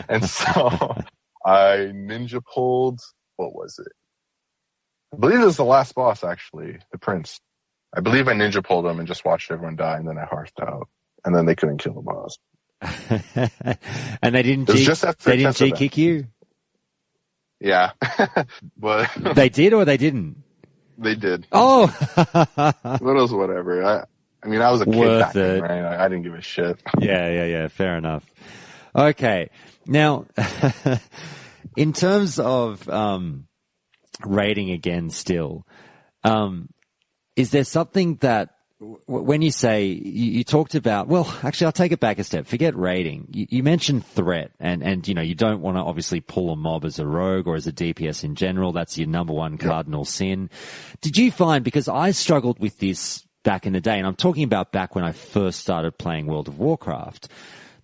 And so I ninja pulled, what was it? I believe it was the last boss, actually, the Prince. I believe I ninja pulled him and just watched everyone die, and then I hearthed out. And then they couldn't kill the boss. And they didn't G-kick you? Yeah. But they did or they didn't? They did. Oh! But it was whatever. I mean, I was a kid back then, right? I didn't give a shit. Yeah. Fair enough. Okay. Now, in terms of rating again still, is there something that, when you say, you talked about, well, actually, I'll take it back a step. Forget rating. You mentioned threat, and you don't want to obviously pull a mob as a rogue or as a DPS in general. That's your number one cardinal sin. Did you find, because I struggled with this back in the day, and I'm talking about back when I first started playing World of Warcraft,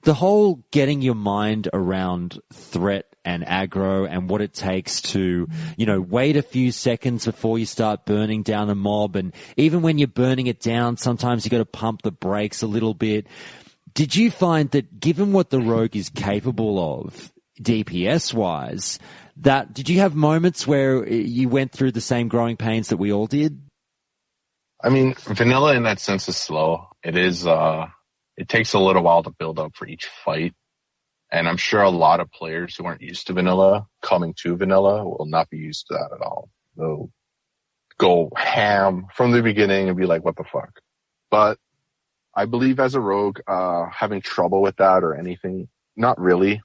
the whole getting your mind around threat and aggro and what it takes to, wait a few seconds before you start burning down a mob. And even when you're burning it down, sometimes you got to pump the brakes a little bit. Did you find that given what the rogue is capable of DPS wise, did you have moments where you went through the same growing pains that we all did? I mean, vanilla in that sense is slow. It takes a little while to build up for each fight. And I'm sure a lot of players who aren't used to vanilla coming to vanilla will not be used to that at all. They'll go ham from the beginning and be like, what the fuck? But I believe as a rogue, having trouble with that or anything, not really.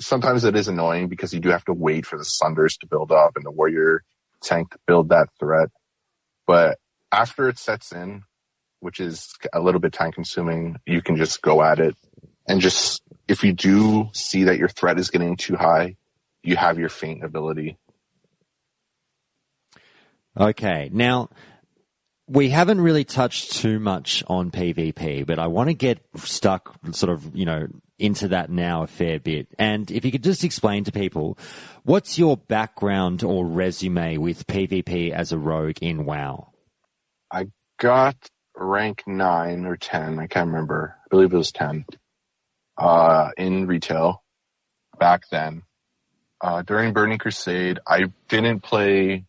Sometimes it is annoying because you do have to wait for the Sunders to build up and the warrior tank to build that threat. But after it sets in, which is a little bit time consuming, you can just go at it. And just, if you do see that your threat is getting too high, you have your feint ability. Okay, now we haven't really touched too much on PvP, but I want to get stuck sort of, into that now a fair bit. And if you could just explain to people, what's your background or resume with PvP as a rogue in WoW? I got rank 9 or 10, I can't remember. I believe it was 10, in retail back then. During Burning Crusade, I didn't play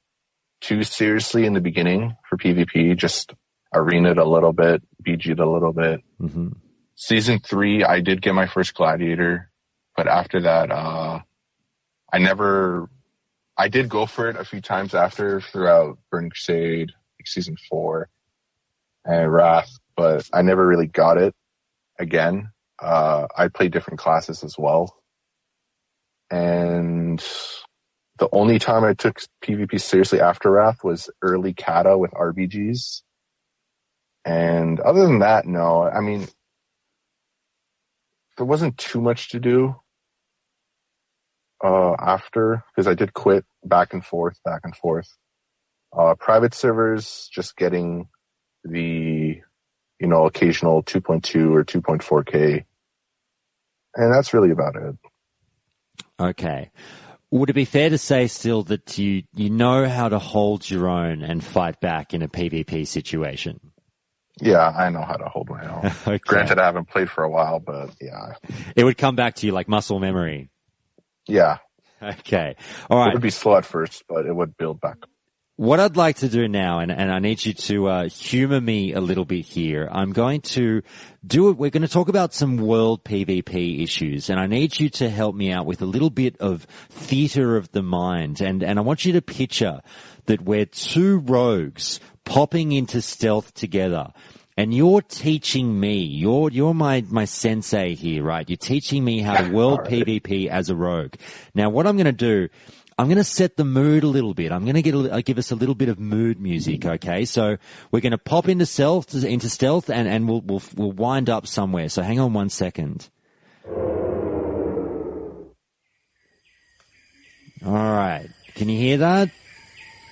too seriously in the beginning for PvP, just arena'd a little bit, BG'd a little bit. Mm-hmm. Season 3, I did get my first gladiator, but after that, I did go for it a few times throughout Burning Crusade, like Season 4 and Wrath, but I never really got it again. I played different classes as well. And the only time I took PvP seriously after Wrath was early Kata with RBGs. And other than that, no. I mean, there wasn't too much to do after, because I did quit back and forth. Private servers, just getting the, occasional 2.2 or 2.4K. And that's really about it. Okay. Would it be fair to say still that you know how to hold your own and fight back in a PvP situation? Yeah, I know how to hold my own. Okay. Granted, I haven't played for a while, but yeah. It would come back to you like muscle memory. Yeah. Okay. All right. It would be slow at first, but it would build back. What I'd like to do now, and I need you to humor me a little bit here, I'm going to we're going to talk about some world PvP issues, and I need you to help me out with a little bit of theater of the mind, and I want you to picture that we're two rogues popping into stealth together, and you're teaching me, you're my sensei here, right? You're teaching me how to world right. PvP as a rogue. Now, what I'm going to do, I'm going to set the mood a little bit. I'm going to give us a little bit of mood music, okay? So we're going to pop into stealth, and we'll wind up somewhere. So hang on 1 second. All right. Can you hear that?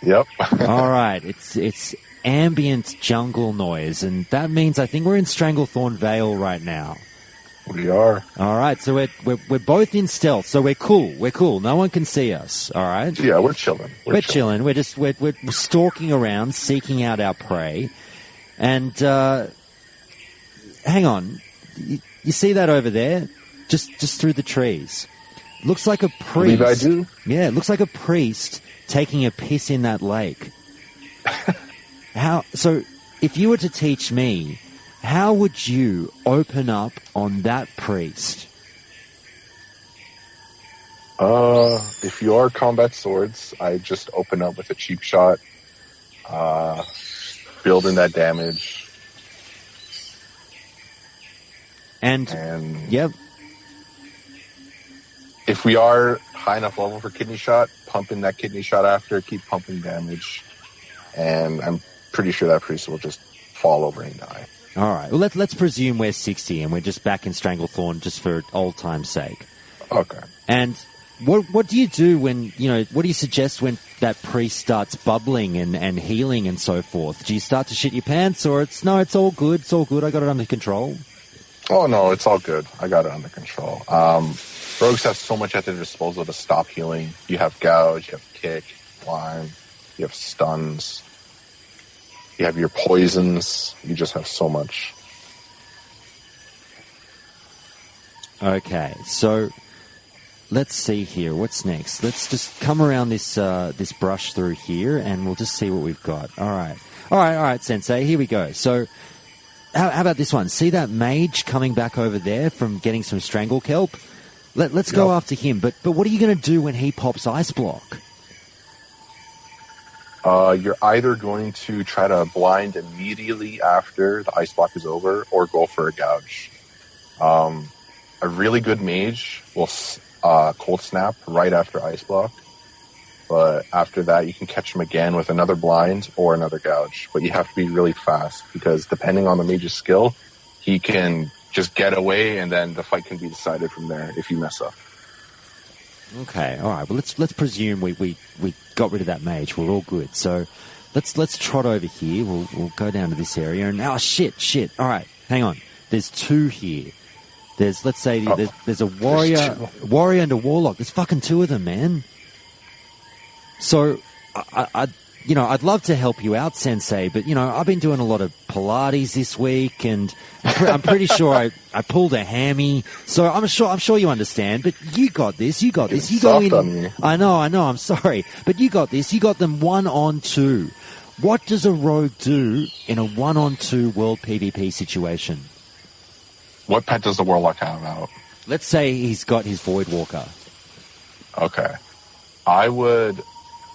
Yep. All right. It's ambient jungle noise, and that means I think we're in Stranglethorn Vale right now. We are. All right, so we're both in stealth, so we're cool. No one can see us. All right. Yeah, we're chilling. We're chilling. We're stalking around, seeking out our prey. And hang on, you see that over there, just through the trees? Looks like a priest. I believe I do. Yeah, it looks like a priest taking a piss in that lake. So if you were to teach me, how would you open up on that priest? If you are combat swords, I just open up with a cheap shot, build in that damage. And yep. If we are high enough level for kidney shot, pump in that kidney shot after, keep pumping damage. And I'm pretty sure that priest will just fall over and die. All right. Well, let's presume we're 60 and we're just back in Stranglethorn just for old time's sake. Okay. And what do you do when, what do you suggest when that priest starts bubbling and healing and so forth? Do you start to shit your pants, or it's all good, I got it under control? Oh, no, it's all good. I got it under control. Rogues have so much at their disposal to stop healing. You have gouge, you have kick, climb, you have stuns. You have your poisons. You just have so much. Okay, so let's see here. What's next? Let's just come around this brush through here, and we'll just see what we've got. All right, Sensei. Here we go. So, how about this one? See that mage coming back over there from getting some strangle kelp? Let's go after him. But what are you going to do when he pops ice block? You're either going to try to blind immediately after the ice block is over, or go for a gouge. A really good mage will cold snap right after ice block, but after that you can catch him again with another blind or another gouge. But you have to be really fast, because depending on the mage's skill, he can just get away, and then the fight can be decided from there if you mess up. Okay, all right. Well, let's presume we got rid of that mage. We're all good. So let's trot over here. We'll go down to this area, and shit. All right, hang on. There's two here. There's there's a warrior and a warlock. There's fucking two of them, man. So I'd love to help you out, Sensei, but I've been doing a lot of Pilates this week, and I'm pretty sure I pulled a hammy. So I'm sure you understand. But you got this. You go in. On me. I know. I'm sorry, but you got this. You got them 1-on-2. What does a rogue do in a 1-on-2 world PvP situation? What pet does the warlock have out? Let's say he's got his Void Walker. Okay. I would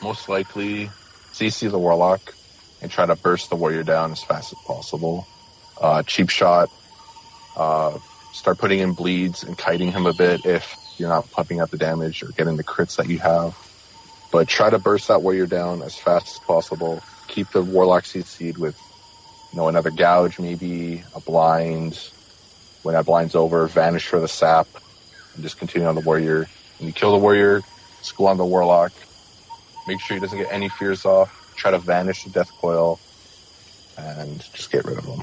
most likely CC the warlock and try to burst the warrior down as fast as possible. Cheap shot. Start putting in bleeds and kiting him a bit if you're not pumping out the damage or getting the crits that you have. But try to burst that warrior down as fast as possible. Keep the warlock CC'd with another gouge, maybe a blind. When that blind's over, vanish for the sap and just continue on the warrior. When you kill the warrior, school on the warlock. Make sure he doesn't get any fears off. Try to vanish the death coil and just get rid of him.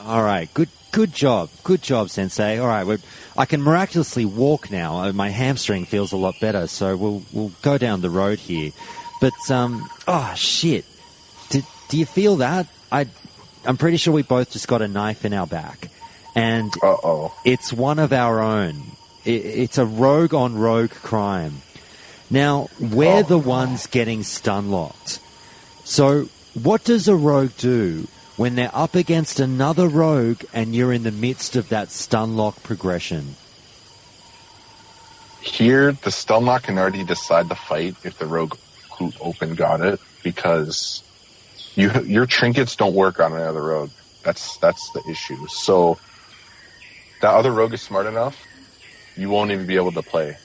All right. Good job. Good job, Sensei. All right. I can miraculously walk now. My hamstring feels a lot better, so we'll go down the road here. But, shit. Do you feel that? I'm pretty sure we both just got a knife in our back. And it's one of our own. It's a rogue-on-rogue crime. Now, we're the ones getting stun-locked. So, what does a rogue do when they're up against another rogue and you're in the midst of that stun-lock progression? Here, the stun-lock can already decide the fight if the rogue who opened got it, because your trinkets don't work on another rogue. That's the issue. So, that other rogue is smart enough, you won't even be able to play.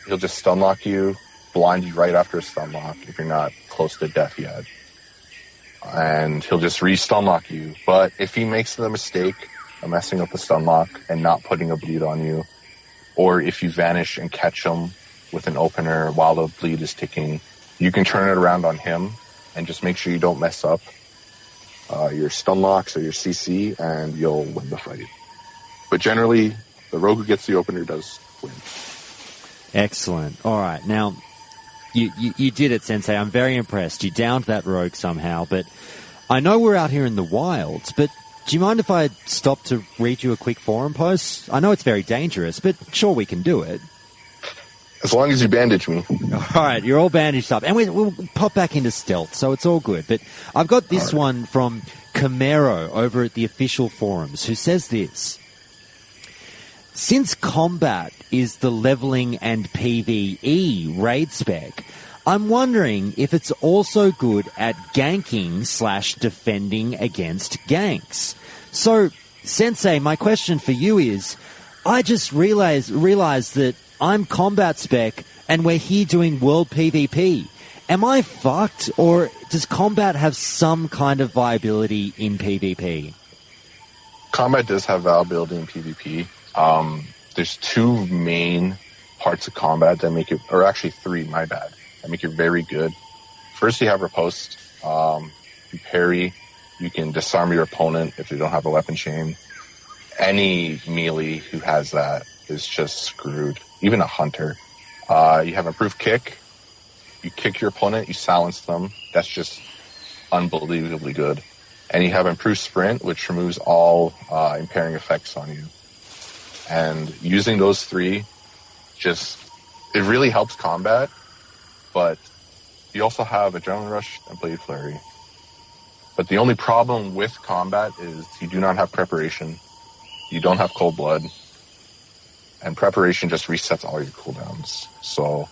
He'll just stun lock you, blind you right after a stun lock if you're not close to death yet. And he'll just re-stun lock you. But if he makes the mistake of messing up the stun lock and not putting a bleed on you, or if you vanish and catch him with an opener while the bleed is ticking, you can turn it around on him and just make sure you don't mess up your stun locks or your CC, and you'll win the fight. But generally, the rogue who gets the opener does win. Excellent. All right. Now, you did it, Sensei. I'm very impressed. You downed that rogue somehow, but I know we're out here in the wilds, but do you mind if I stop to read you a quick forum post? I know it's very dangerous, but sure, we can do it. As long as you bandage me. All right, you're all bandaged up. And we'll pop back into stealth, so it's all good. But I've got this one from Camaro over at the official forums, who says this. Since combat is the leveling and PvE raid spec, I'm wondering if it's also good at ganking/defending against ganks. So, Sensei, my question for you is, I just realized that I'm combat spec and we're here doing world PvP. Am I fucked, or does combat have some kind of viability in PvP? Combat does have viability in PvP. There's two main parts of combat that make it, or actually three, my bad, that make it very good. First, you have riposte. You parry. You can disarm your opponent if they don't have a weapon chain. Any melee who has that is just screwed. Even a hunter. You have improved kick. You kick your opponent, you silence them. That's just unbelievably good. And you have improved sprint, which removes all impairing effects on you. And using those three, it really helps combat. But you also have Adrenaline Rush and Blade Flurry. But the only problem with combat is you do not have preparation. You don't have cold blood. And preparation just resets all your cooldowns. So,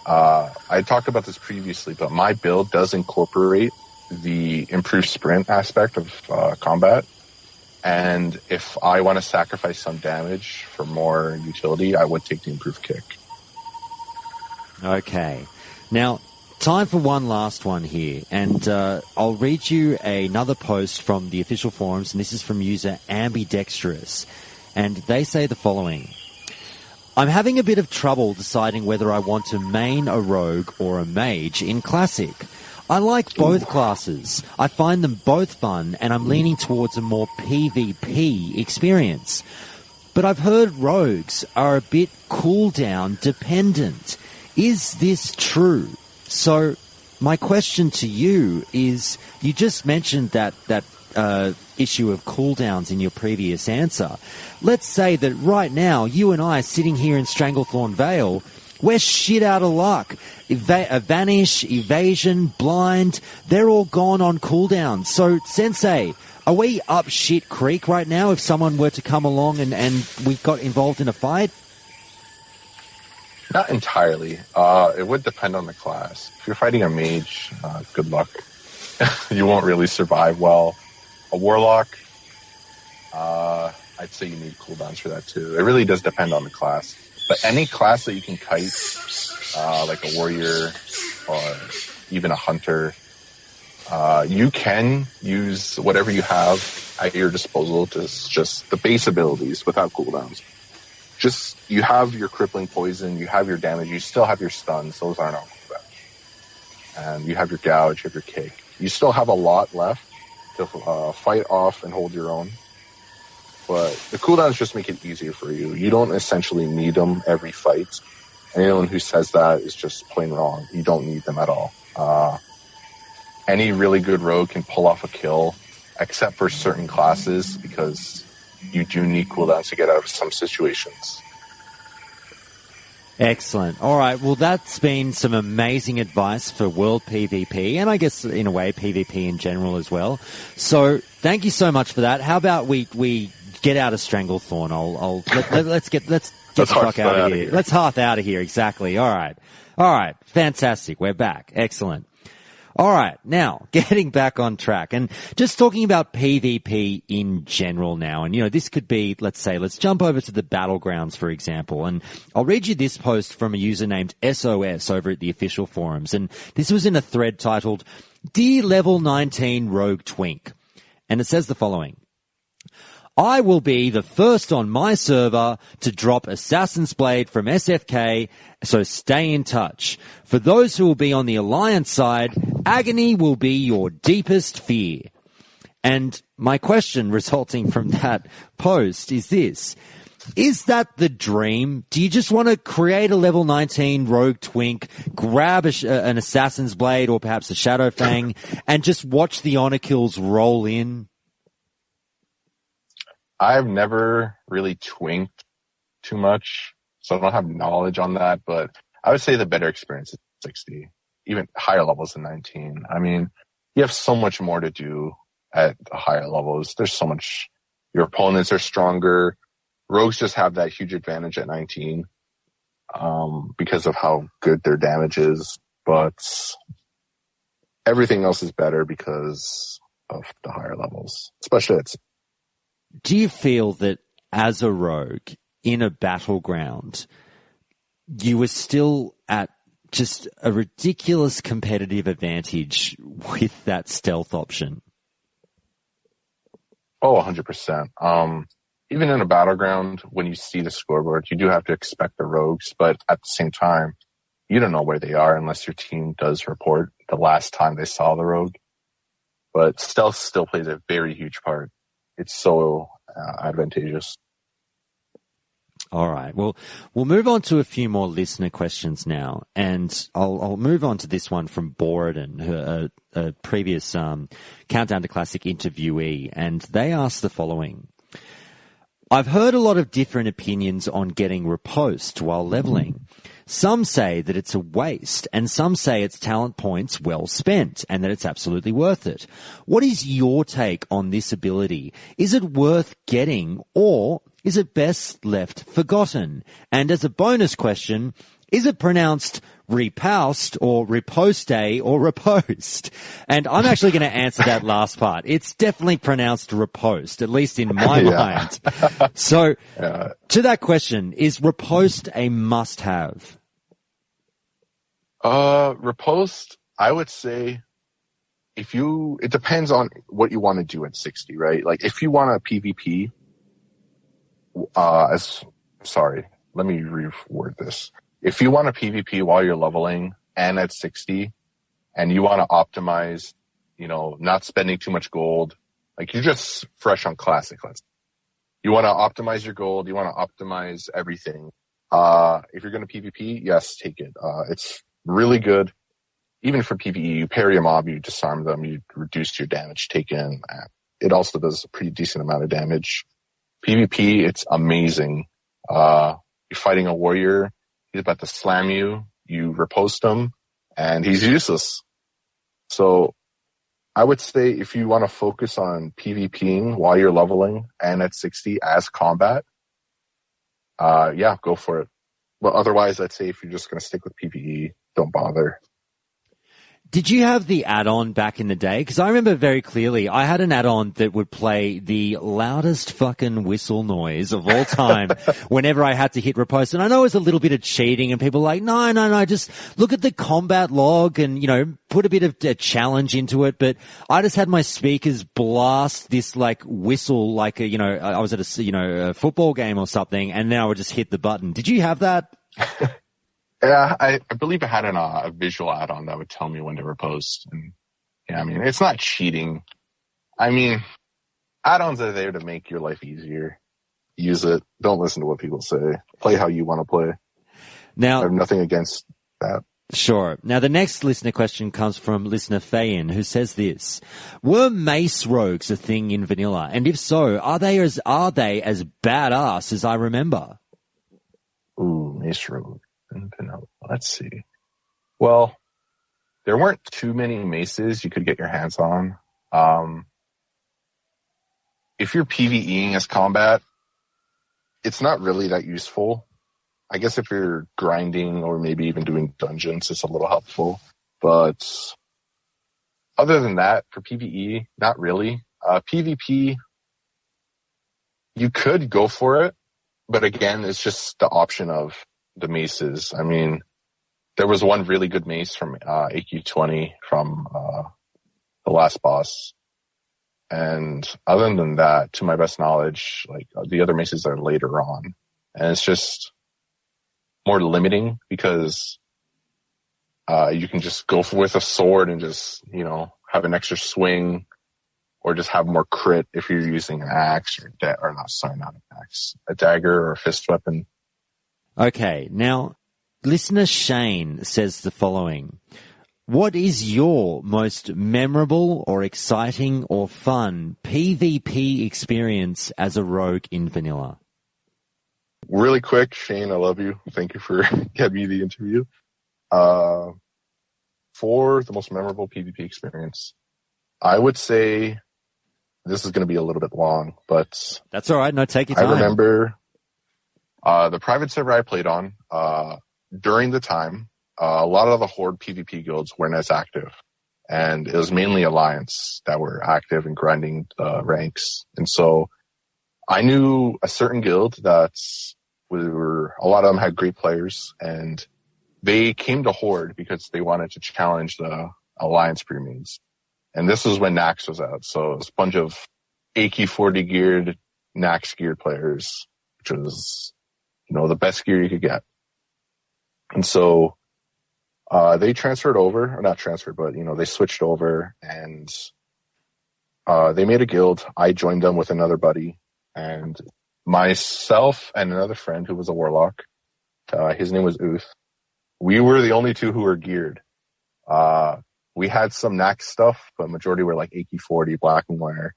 I talked about this previously, but my build does incorporate the improved sprint aspect of combat. And if I want to sacrifice some damage for more utility, I would take the improved kick. Okay. Now, time for one last one here. And I'll read you another post from the official forums, and this is from user Ambidextrous. And they say the following. I'm having a bit of trouble deciding whether I want to main a rogue or a mage in Classic. I like both classes. I find them both fun, and I'm leaning towards a more PvP experience. But I've heard rogues are a bit cooldown dependent. Is this true? So my question to you is, you just mentioned that issue of cooldowns in your previous answer. Let's say that right now, you and I sitting here in Stranglethorn Vale, we're shit out of luck. Vanish, Evasion, Blind, they're all gone on cooldowns. So, Sensei, are we up shit creek right now if someone were to come along and we got involved in a fight? Not entirely. It would depend on the class. If you're fighting a mage, good luck. You won't really survive well. A warlock, I'd say you need cooldowns for that too. It really does depend on the class. But any class that you can kite, like a warrior or even a hunter, you can use whatever you have at your disposal to just the base abilities without cooldowns. Just, you have your crippling poison, you have your damage, you still have your stuns, those aren't on cooldown. And you have your gouge, you have your kick. You still have a lot left to fight off and hold your own. But the cooldowns just make it easier for you. You don't essentially need them every fight. Anyone who says that is just plain wrong. You don't need them at all. Any really good rogue can pull off a kill, except for certain classes, because you do need cooldowns to get out of some situations. Excellent. All right. Well, that's been some amazing advice for World PvP, and I guess in a way PvP in general as well. So thank you so much for that. How about we get out of Stranglethorn? Let's get the fuck out of here. Let's hearth out of here. Exactly. All right. Fantastic. We're back. Excellent. All right, now, getting back on track and just talking about PvP in general now. And, this could be, let's jump over to the battlegrounds, for example. And I'll read you this post from a user named SOS over at the official forums. And this was in a thread titled, Dear Level 19 Rogue Twink. And it says the following. I will be the first on my server to drop Assassin's Blade from SFK, so stay in touch. For those who will be on the Alliance side, agony will be your deepest fear. And my question resulting from that post is this. Is that the dream? Do you just want to create a level 19 rogue twink, grab an Assassin's Blade or perhaps a Shadow Fang, and just watch the honor kills roll in? I've never really twinked too much, so I don't have knowledge on that, but I would say the better experience is 60, even higher levels than 19. I mean, you have so much more to do at the higher levels. There's so much, your opponents are stronger. Rogues just have that huge advantage at 19, because of how good their damage is, but everything else is better because of the higher levels, especially at. Do you feel that as a rogue in a battleground, you were still at just a ridiculous competitive advantage with that stealth option? Oh, 100%. Even in a battleground, when you see the scoreboard, you do have to expect the rogues, but at the same time, you don't know where they are unless your team does report the last time they saw the rogue. But stealth still plays a very huge part. It's so advantageous. All right. Well, we'll move on to a few more listener questions now, and I'll move on to this one from Borden, a previous Countdown to Classic interviewee, and they asked the following. I've heard a lot of different opinions on getting riposte while leveling. Some say that it's a waste, and some say it's talent points well spent, and that it's absolutely worth it. What is your take on this ability? Is it worth getting, or is it best left forgotten? And as a bonus question, is it pronounced repoust or riposte or riposte? And I'm actually going to answer that last part. It's definitely pronounced riposte, at least in my mind. So to that question, is riposte a must-have? Riposte, I would say it depends on what you want to do at 60, right? Like if you want a PvP, let me reword this. If you want a PvP while you're leveling and at 60, and you want to optimize, not spending too much gold. Like you're just fresh on classic. You want to optimize your gold. You want to optimize everything. If you're going to PvP, yes, take it. It's really good. Even for PvE, you parry a mob, you disarm them, you reduce your damage taken. It also does a pretty decent amount of damage. PvP, it's amazing. You're fighting a warrior, he's about to slam you, you riposte him, and he's useless. So I would say if you want to focus on PvPing while you're leveling and at 60 as combat, go for it. But otherwise, I'd say if you're just going to stick with PvE, don't bother. Did you have the add-on back in the day? Because I remember very clearly I had an add-on that would play the loudest fucking whistle noise of all time whenever I had to hit riposte. And I know it was a little bit of cheating and people were like, no, just look at the combat log and, put a bit of a challenge into it. But I just had my speakers blast this like whistle like, I was at a football game or something and then I would just hit the button. Did you have that? Yeah, I believe I had a visual add-on that would tell me when to riposte. And it's not cheating. Add-ons are there to make your life easier. Use it. Don't listen to what people say. Play how you want to play. Now, I have nothing against that. Sure. Now, the next listener question comes from listener Fayin, who says this: were mace rogues a thing in vanilla? And if so, are they as badass as I remember? Ooh, mace rogue. Let's see. Well, there weren't too many maces you could get your hands on. If you're PvEing as combat, it's not really that useful. I guess if you're grinding or maybe even doing dungeons, it's a little helpful. But other than that, for PvE, not really. PvP, you could go for it, but again, it's just the option of the maces. There was one really good mace from AQ20 from the last boss. And other than that, to my best knowledge, like the other maces are later on. And it's just more limiting because you can just go with a sword and just, have an extra swing or just have more crit if you're using an axe not an axe, a dagger or a fist weapon. Okay, now listener Shane says the following: what is your most memorable or exciting or fun PvP experience as a rogue in vanilla? Really quick, Shane, I love you. Thank you for getting me the interview. For the most memorable PvP experience, I would say this is going to be a little bit long, but that's all right. No, take your time. I remember the private server I played on, during the time, a lot of the Horde PvP guilds weren't as active. And it was mainly Alliance that were active and grinding the ranks. And so I knew a certain guild a lot of them had great players, and they came to Horde because they wanted to challenge the Alliance pre-mains. And this was when Nax was out. So it was a bunch of AK-40 geared, Nax geared players, which was the best gear you could get. And so, they transferred over, or not transferred, but, they switched over and, they made a guild. I joined them with another buddy, and myself and another friend who was a warlock, his name was Uth. We were the only two who were geared. We had some Nax stuff, but majority were like AK-40, black and wire.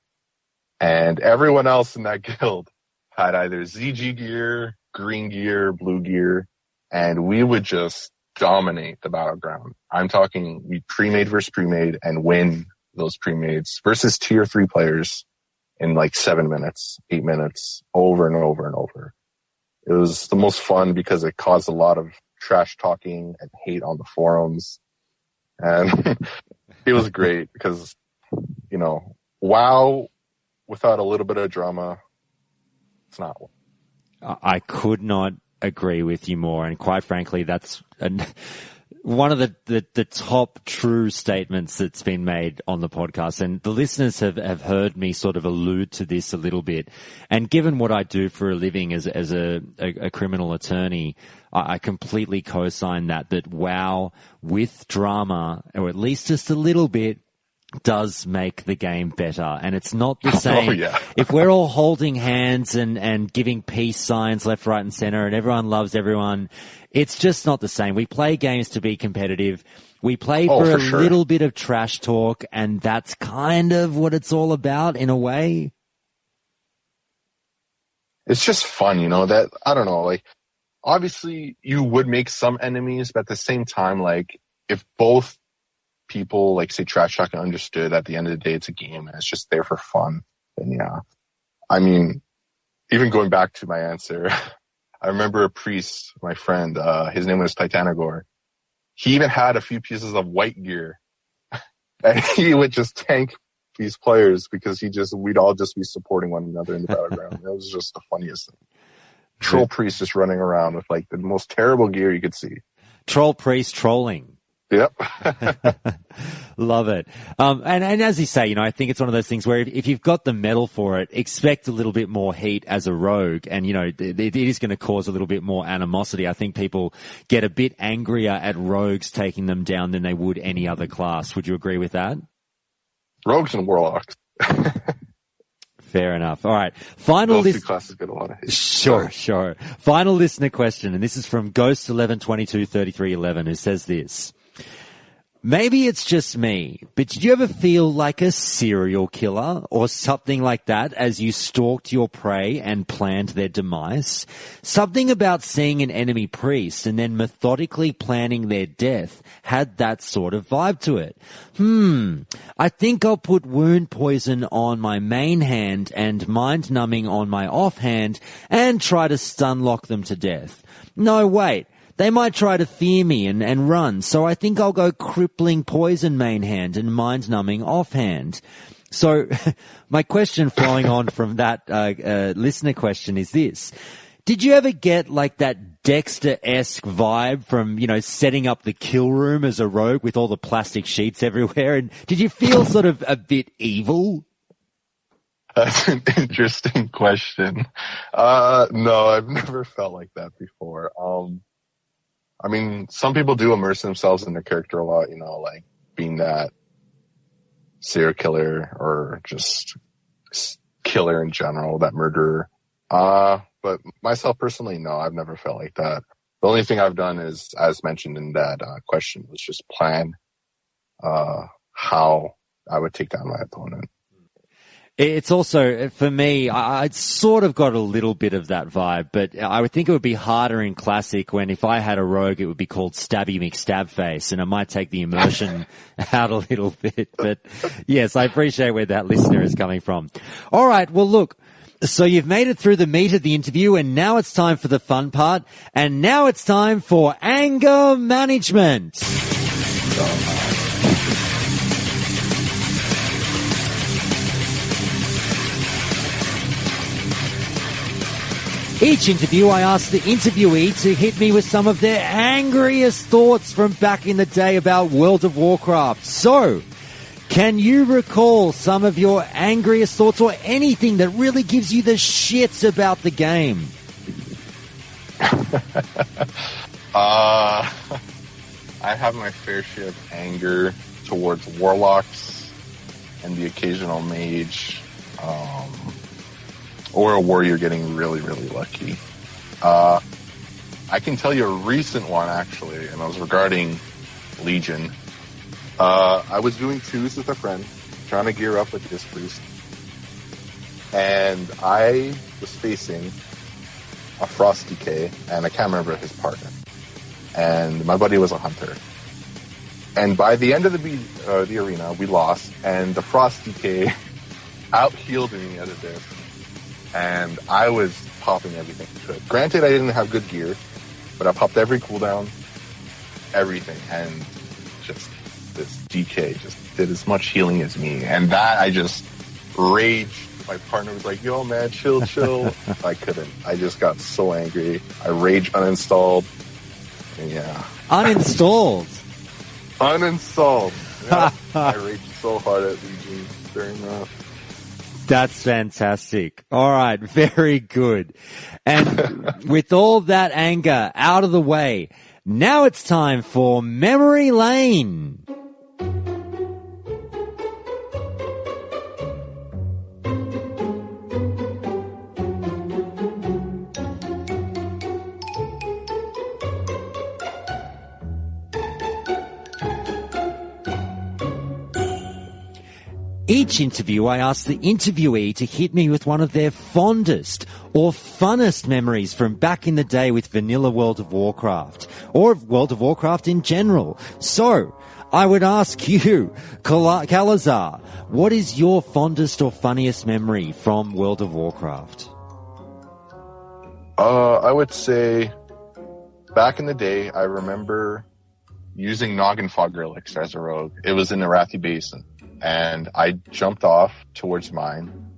And everyone else in that guild had either ZG gear, green gear, blue gear, and we would just dominate the battleground. I'm talking we pre-made versus pre-made and win those pre-mades versus tier 3 players in like 7 minutes, 8 minutes, over and over and over. It was the most fun because it caused a lot of trash talking and hate on the forums. And it was great because, WoW without a little bit of drama, it's not. I could not agree with you more. And quite frankly, that's one of the top true statements that's been made on the podcast, and the listeners have heard me sort of allude to this a little bit. And given what I do for a living as a criminal attorney, I completely co-sign that WoW with drama, or at least just a little bit, does make the game better. And it's not the same. Oh, yeah. If we're all holding hands and giving peace signs left, right, and center, and everyone loves everyone, it's just not the same. We play games to be competitive. We play for a little bit of trash talk, and that's kind of what it's all about in a way. It's just fun, you know, that, I don't know, like, obviously you would make some enemies, but at the same time, like, if both people, like, say, trash talk and understood at the end of the day it's a game and it's just there for fun, then yeah. I mean, even going back to my answer, I remember a priest, my friend, his name was Titanagor. He even had a few pieces of white gear and he would just tank these players because we'd all just be supporting one another in the battleground. It was just the funniest thing. Troll priest just running around with like the most terrible gear you could see. Troll priest trolling. Yep. Love it. And as you say, you know, I think it's one of those things where if you've got the medal for it, expect a little bit more heat as a rogue. And, you know, it is going to cause a little bit more animosity. I think people get a bit angrier at rogues taking them down than they would any other class. Would you agree with that? Rogues and warlocks. Fair enough. All right. Final Those two classes get a lot of hate. Sure. Final listener question, and this is from Ghost 11223311, who says this. Maybe it's just me, but did you ever feel like a serial killer or something like that as you stalked your prey and planned their demise? Something about seeing an enemy priest and then methodically planning their death had that sort of vibe to it. I think I'll put wound poison on my main hand and mind numbing on my offhand and try to stun lock them to death. No, wait. They might try to fear me and run, so I think I'll go crippling poison main hand and mind-numbing offhand. So my question flowing on from that listener question is this. Did you ever get like that Dexter-esque vibe from, you know, setting up the kill room as a rogue with all the plastic sheets everywhere? And did you feel sort of a bit evil? That's an interesting question. No, I've never felt like that before. I mean, some people do immerse themselves in their character a lot, you know, like being that serial killer or just killer in general, that murderer. But myself personally, no, I've never felt like that. The only thing I've done is, as mentioned in that question, was just plan how I would take down my opponent. It's also, for me, I sort of got a little bit of that vibe, but I would think it would be harder in Classic when if I had a rogue, it would be called Stabby McStabface, and it might take the immersion out a little bit. But yes, I appreciate where that listener is coming from. All right, well, look. So you've made it through the meat of the interview, and now it's time for the fun part, and now it's time for anger management. Each interview, I ask the interviewee to hit me with some of their angriest thoughts from back in the day about World of Warcraft. So, can you recall some of your angriest thoughts or anything that really gives you the shits about the game? I have my fair share of anger towards warlocks and the occasional mage. Or a warrior getting really, really lucky. I can tell you a recent one, actually, and it was regarding Legion. I was doing twos with a friend, trying to gear up with this priest, and I was facing a Frost Decay, and I can't remember his partner. And my buddy was a hunter. And by the end of the arena, we lost, and the Frost Decay out-healed me at a diff. And I was popping everything to it. Granted, I didn't have good gear, but I popped every cooldown, everything, and just this DK just did as much healing as me. And that, I just raged. My partner was like, yo, man, chill. I couldn't. I just got so angry. I rage uninstalled. Yeah. Uninstalled. Uninstalled. Yeah. I raged so hard at Legion during that. That's fantastic. All right. Very good. And with all that anger out of the way, now it's time for Memory Lane. Each interview, I ask the interviewee to hit me with one of their fondest or funnest memories from back in the day with vanilla World of Warcraft, or World of Warcraft in general. So, I would ask you, Calazar, what is your fondest or funniest memory from World of Warcraft? I would say back in the day, I remember using Noggin Fog Elixir as a rogue. It was in the Arathi Basin. And I jumped off towards mine,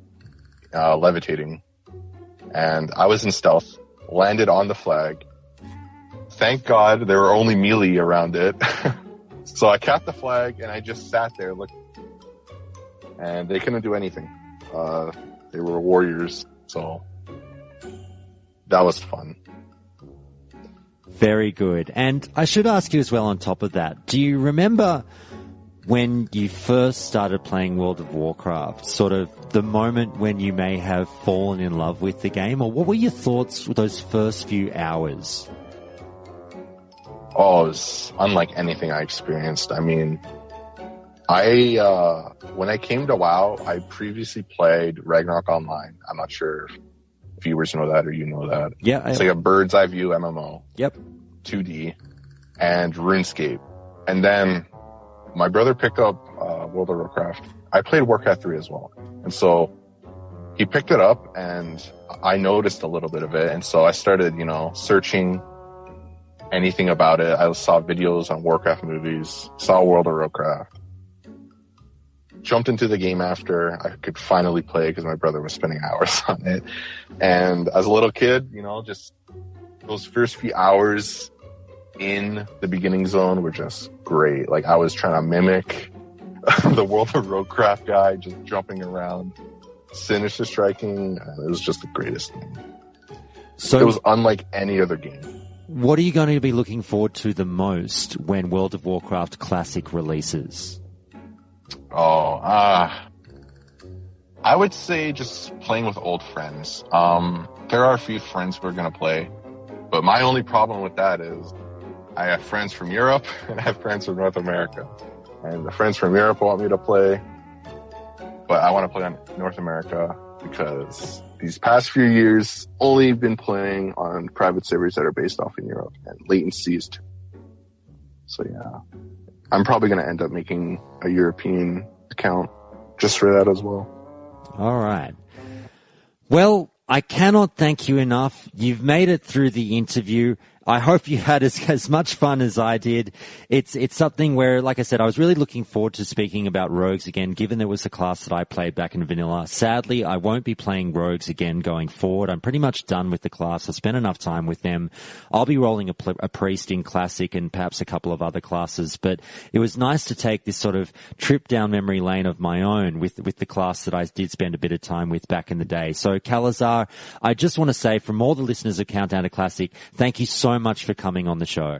levitating, and I was in stealth, landed on the flag. Thank God there were only melee around it. So I capped the flag, and I just sat there looking, and they couldn't do anything. They were warriors, so that was fun. Very good. And I should ask you as well on top of that, do you remember when you first started playing World of Warcraft, sort of the moment when you may have fallen in love with the game, or what were your thoughts those first few hours? Oh, it was unlike anything I experienced. I mean, when I came to WoW, I previously played Ragnarok Online. I'm not sure if viewers know that or you know that. Yeah. It's like a bird's eye view MMO. Yep. 2D and RuneScape. And then my brother picked up World of Warcraft. I played Warcraft 3 as well. And so he picked it up and I noticed a little bit of it. And so I started, searching anything about it. I saw videos on Warcraft movies, saw World of Warcraft. Jumped into the game after I could finally play because my brother was spending hours on it. And as a little kid, just those first few hours in the beginning zone were just great. Like I was trying to mimic the World of Warcraft guy, just jumping around, sinister striking. It was just the greatest thing. So it was unlike any other game. What are you going to be looking forward to the most when World of Warcraft Classic releases? I would say just playing with old friends. There are a few friends we're going to play, but my only problem with that is I have friends from Europe and I have friends from North America. And the friends from Europe want me to play, but I want to play on North America because these past few years only been playing on private servers that are based off in Europe, and latency is too. So yeah, I'm probably going to end up making a European account just for that as well. All right. Well, I cannot thank you enough. You've made it through the interview. I hope you had as much fun as I did. It's something where, like I said, I was really looking forward to speaking about rogues again, given there was a class that I played back in vanilla. Sadly, I won't be playing rogues again going forward. I'm pretty much done with the class. I've spent enough time with them. I'll be rolling a priest in classic and perhaps a couple of other classes, but it was nice to take this sort of trip down memory lane of my own with the class that I did spend a bit of time with back in the day. So, Calazar, I just want to say from all the listeners of Countdown to Classic, thank you so much for coming on the show.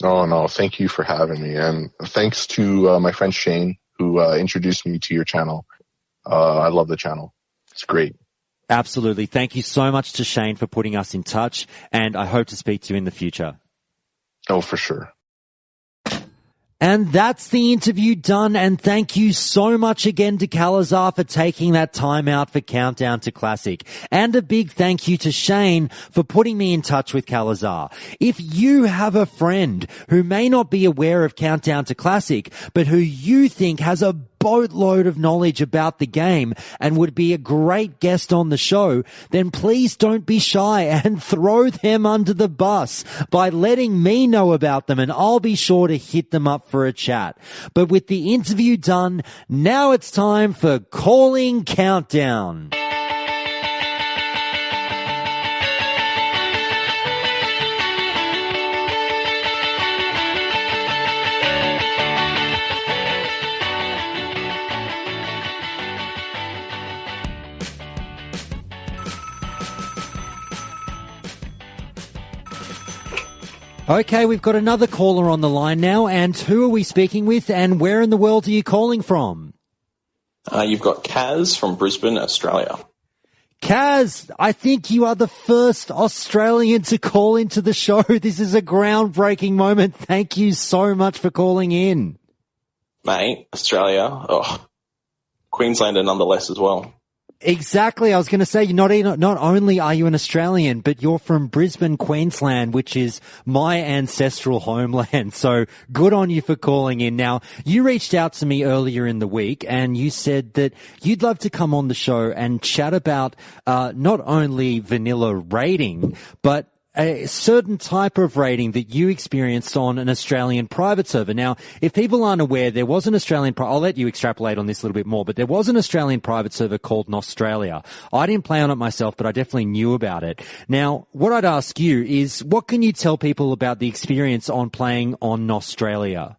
Oh, no, thank you for having me. And thanks to my friend Shane, who introduced me to your channel. I love the channel. It's great. Absolutely. Thank you so much to Shane for putting us in touch, and I hope to speak to you in the future. Oh, for sure. And that's the interview done, and thank you so much again to Calazar for taking that time out for Countdown to Classic. And a big thank you to Shane for putting me in touch with Calazar. If you have a friend who may not be aware of Countdown to Classic, but who you think has a boatload of knowledge about the game and would be a great guest on the show, then please don't be shy and throw them under the bus by letting me know about them, and I'll be sure to hit them up for a chat. But with the interview done, now it's time for Calling Countdown. Okay, we've got another caller on the line now, and who are we speaking with, and where in the world are you calling from? You've got Kaz from Brisbane, Australia. Kaz, I think you are the first Australian to call into the show. This is a groundbreaking moment. Thank you so much for calling in. Mate, Australia, Queenslander nonetheless as well. Exactly. I was going to say, not only are you an Australian, but you're from Brisbane, Queensland, which is my ancestral homeland. So good on you for calling in. Now, you reached out to me earlier in the week and you said that you'd love to come on the show and chat about not only vanilla raiding, but a certain type of raiding that you experienced on an Australian private server. Now, if people aren't aware, there was an Australian, I'll let you extrapolate on this a little bit more, but there was an Australian private server called Nostralia. I didn't play on it myself, but I definitely knew about it. Now, what I'd ask you is, what can you tell people about the experience on playing on Nostralia?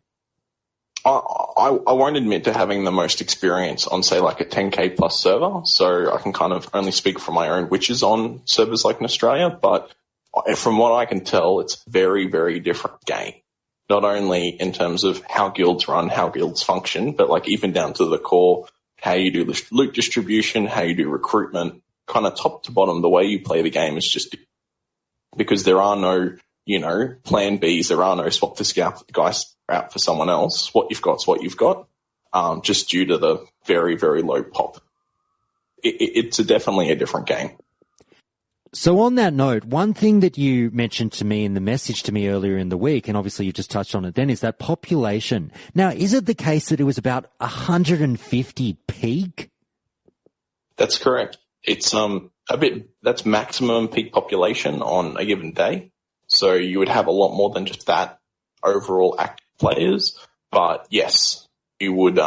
I won't admit to having the most experience on, say, like a 10K plus server, so I can kind of only speak from my own witches on servers like Nostralia, but from what I can tell, it's a very, very different game. Not only in terms of how guilds run, how guilds function, but like even down to the core, how you do loot distribution, how you do recruitment, kind of top to bottom, the way you play the game is just because there are no, plan Bs, there are no swap this guy out for someone else. What you've got's what you've got, just due to the very, very low pop. It's definitely a different game. So on that note, one thing that you mentioned to me in the message to me earlier in the week, and obviously you just touched on it then, is that population. Now, is it the case that it was about 150 peak? That's correct. It's that's maximum peak population on a given day. So you would have a lot more than just that overall active players. But yes, you would,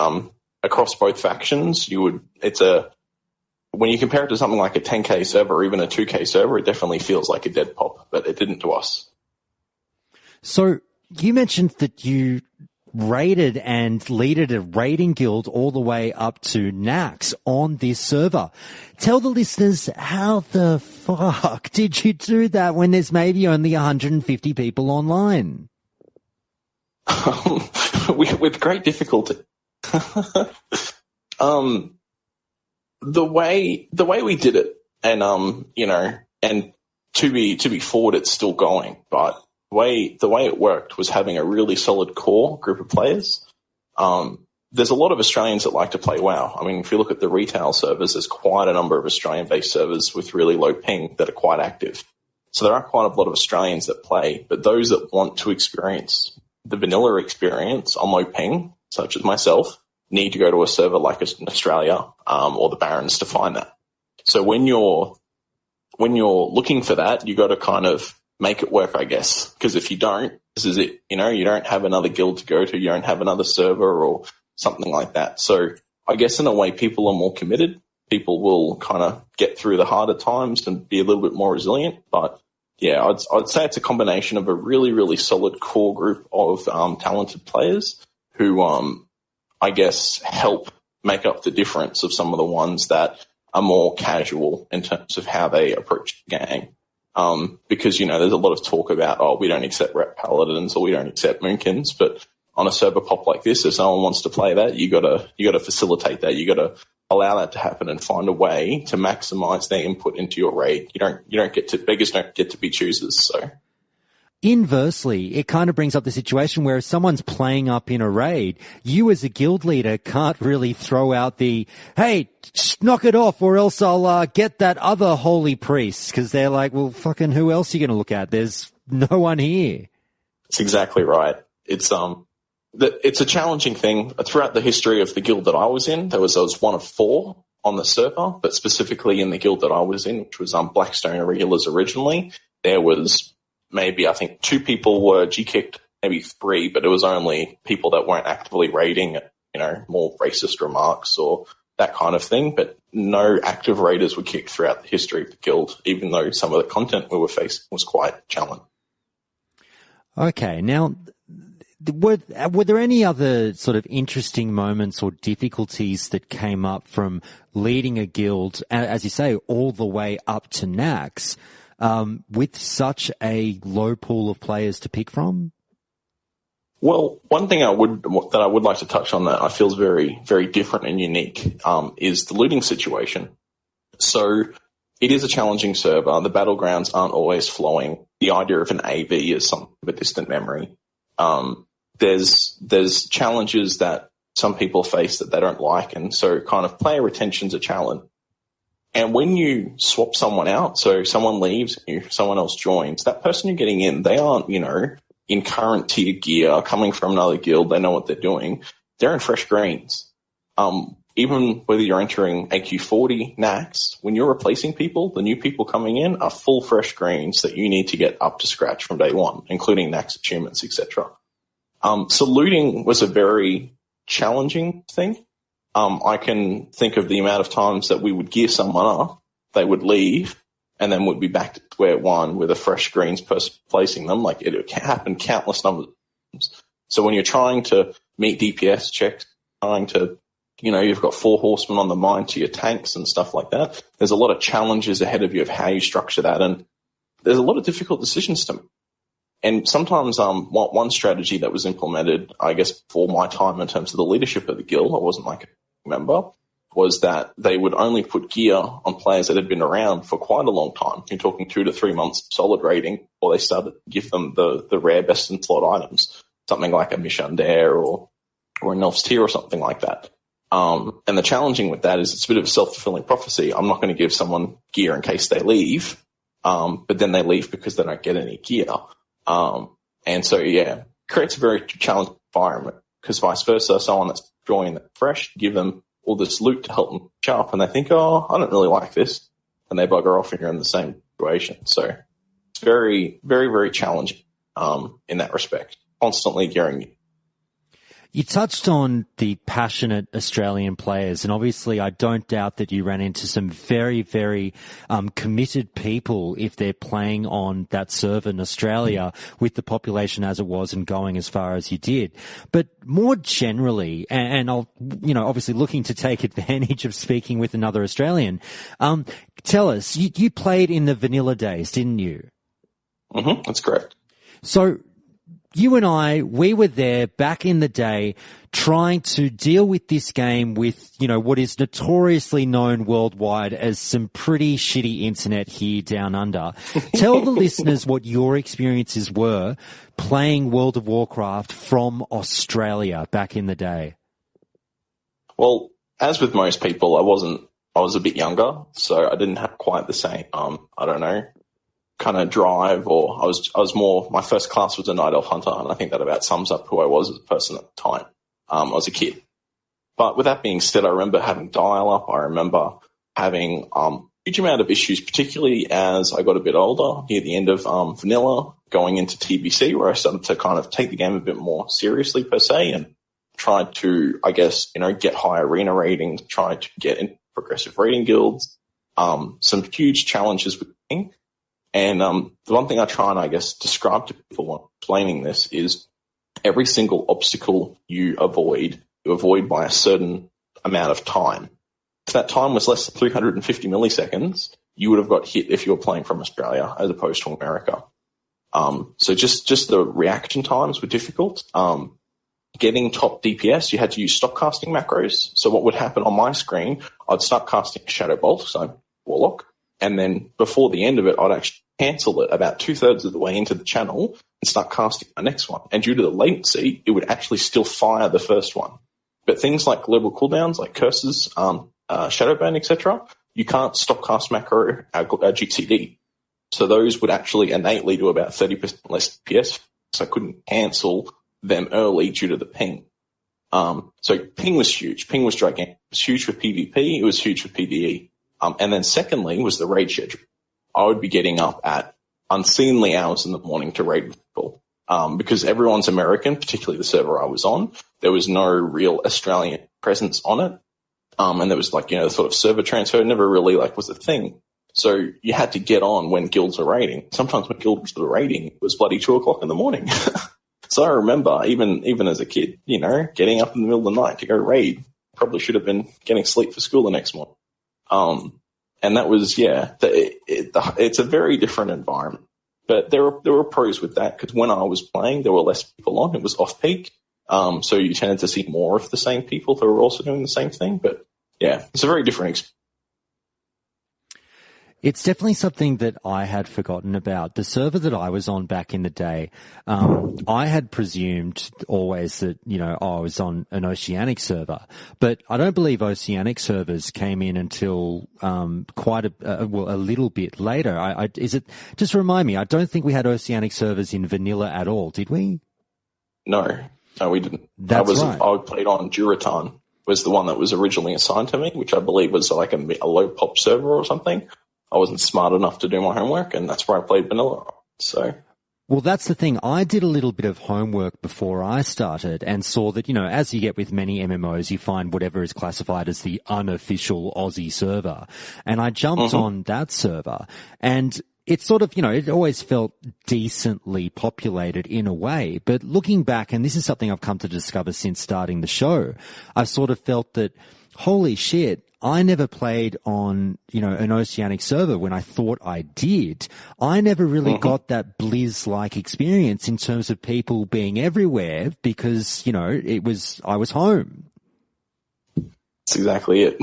across both factions, when you compare it to something like a 10K server or even a 2K server, it definitely feels like a dead pop, but it didn't to us. So you mentioned that you raided and leaded a raiding guild all the way up to Nax on this server. Tell the listeners, how the fuck did you do that when there's maybe only 150 people online? With great difficulty. The way we did it, and and to be forward, it's still going. But the way it worked was having a really solid core group of players. There's a lot of Australians that like to play WoW. I mean, if you look at the retail servers, there's quite a number of Australian-based servers with really low ping that are quite active. So there are quite a lot of Australians that play, but those that want to experience the vanilla experience on low ping, such as myself, need to go to a server like Australia or the Barons to find that. So when you're looking for that, you got to kind of make it work, I guess. Because if you don't, this is it. You don't have another guild to go to, you don't have another server or something like that. So I guess in a way, people are more committed. People will kind of get through the harder times and be a little bit more resilient. But yeah, I'd say it's a combination of a really, really solid core group of talented players who I guess, help make up the difference of some of the ones that are more casual in terms of how they approach the game. Because, there's a lot of talk about, we don't accept rep paladins or we don't accept moonkins, but on a server pop like this, if someone wants to play that, you gotta facilitate that. You gotta allow that to happen and find a way to maximize their input into your raid. Beggars don't get to be choosers, so. Inversely, it kind of brings up the situation where if someone's playing up in a raid, you as a guild leader can't really throw out the, hey, knock it off or else I'll get that other holy priest, because they're like, well, fucking who else are you going to look at? There's no one here. That's exactly right. It's a challenging thing. Throughout the history of the guild that I was in, there was one of 4 on the server, but specifically in the guild that I was in, which was Blackstone Irregulars originally, there was maybe I think 2 people were G-kicked, maybe 3, but it was only people that weren't actively raiding, more racist remarks or that kind of thing. But no active raiders were kicked throughout the history of the guild, even though some of the content we were facing was quite challenging. Okay, now, were there any other sort of interesting moments or difficulties that came up from leading a guild, as you say, all the way up to Nax? with such a low pool of players to pick from? Well, one thing I would like to touch on that I feel is very, very different and unique is the looting situation. So it is a challenging server. The battlegrounds aren't always flowing. The idea of an AV is something of a distant memory. There's challenges that some people face that they don't like, and so kind of player retention's a challenge. And when you swap someone out, so someone leaves, someone else joins, that person you're getting in, they aren't, in current tier gear, coming from another guild, they know what they're doing. They're in fresh greens. Even whether you're entering AQ40 NAX, when you're replacing people, the new people coming in are full fresh greens that you need to get up to scratch from day one, including NAX achievements, etc. So looting was a very challenging thing. I can think of the amount of times that we would gear someone up, they would leave, and then would be back to square one with a fresh greens person placing them. Like, it happened countless numbers of times. So when you're trying to meet DPS checks, trying to, you've got 4 horsemen on the mine to your tanks and stuff like that, there's a lot of challenges ahead of you of how you structure that, and there's a lot of difficult decisions to make. And sometimes one strategy that was implemented, I guess, for my time in terms of the leadership of the guild, I wasn't like a member, was that they would only put gear on players that had been around for quite a long time. You're talking 2 to 3 months solid rating, or they started to give them the rare best in slot items, something like a Mission Dare or a Nelf's Tier or something like that. And the challenging with that is it's a bit of a self-fulfilling prophecy. I'm not going to give someone gear in case they leave, but then they leave because they don't get any gear. And so, yeah, creates a very challenging environment, because vice versa, someone that's joining that fresh, give them all this loot to help them catch up, and they think, oh, I don't really like this, and they bugger off and you're in the same situation. So it's very, very, very challenging in that respect, constantly gearing you. You touched on the passionate Australian players, and obviously I don't doubt that you ran into some very, very committed people if they're playing on that server in Australia with the population as it was and going as far as you did. But more generally, and I'll, obviously looking to take advantage of speaking with another Australian, tell us, you played in the vanilla days, didn't you? Mm-hmm, that's correct. So you and we were there back in the day trying to deal with this game with, what is notoriously known worldwide as some pretty shitty internet here down under. Tell the listeners what your experiences were playing World of Warcraft from Australia back in the day. Well, as with most people, I was a bit younger, so I didn't have quite the same, kind of drive, or I was more, my first class was a Night Elf Hunter, and I think that about sums up who I was as a person at the time. I was a kid. But with that being said, I remember having dial-up. I remember having huge amount of issues, particularly as I got a bit older, near the end of vanilla, going into TBC, where I started to kind of take the game a bit more seriously per se, and tried to, I guess, get high arena ratings, tried to get in progressive rating guilds, some huge challenges with the game. And the one thing I try and, I guess, describe to people when explaining this is every single obstacle you avoid by a certain amount of time. If that time was less than 350 milliseconds, you would have got hit if you were playing from Australia as opposed to America. So just the reaction times were difficult. Getting top DPS, you had to use stock casting macros. So what would happen on my screen, I'd start casting Shadow Bolt, so Warlock, and then before the end of it, I'd actually cancel it about 2/3 of the way into the channel and start casting my next one. And due to the latency, it would actually still fire the first one. But things like global cooldowns, like curses, Shadowburn, etc., you can't stop cast macro GCD. So those would actually innately do about 30% less DPS. So I couldn't cancel them early due to the ping. So ping was huge. Ping was gigantic. It was huge for PvP. It was huge for PvE. And then secondly was the raid schedule. I would be getting up at unseemly hours in the morning to raid with people. Because everyone's American, particularly the server I was on. There was no real Australian presence on it. And there was the sort of server transfer never really was a thing. So you had to get on when guilds were raiding. Sometimes when guilds were raiding, it was bloody 2:00 in the morning. So I remember even as a kid, getting up in the middle of the night to go raid. Probably should have been getting sleep for school the next morning. And that was, it's a very different environment. But there were pros with that, because when I was playing, there were less people on. It was off-peak. So you tended to see more of the same people who were also doing the same thing. But yeah, it's a very different experience. It's definitely something that I had forgotten about. The server that I was on back in the day, I had presumed always that, I was on an Oceanic server. But I don't believe Oceanic servers came in until quite a little bit later. Just remind me, I don't think we had Oceanic servers in vanilla at all, did we? No, we didn't. That's right. I played on Duratan, was the one that was originally assigned to me, which I believe was like a low pop server or something. I wasn't smart enough to do my homework, and that's where I played vanilla. So, well, that's the thing. I did a little bit of homework before I started and saw that, as you get with many MMOs, you find whatever is classified as the unofficial Aussie server. And I jumped on that server, and it's sort of, it always felt decently populated in a way. But looking back, and this is something I've come to discover since starting the show, I've sort of felt that, holy shit, I never played on, an Oceanic server when I thought I did. I never really got that Blizz-like experience in terms of people being everywhere because, I was home. That's exactly it.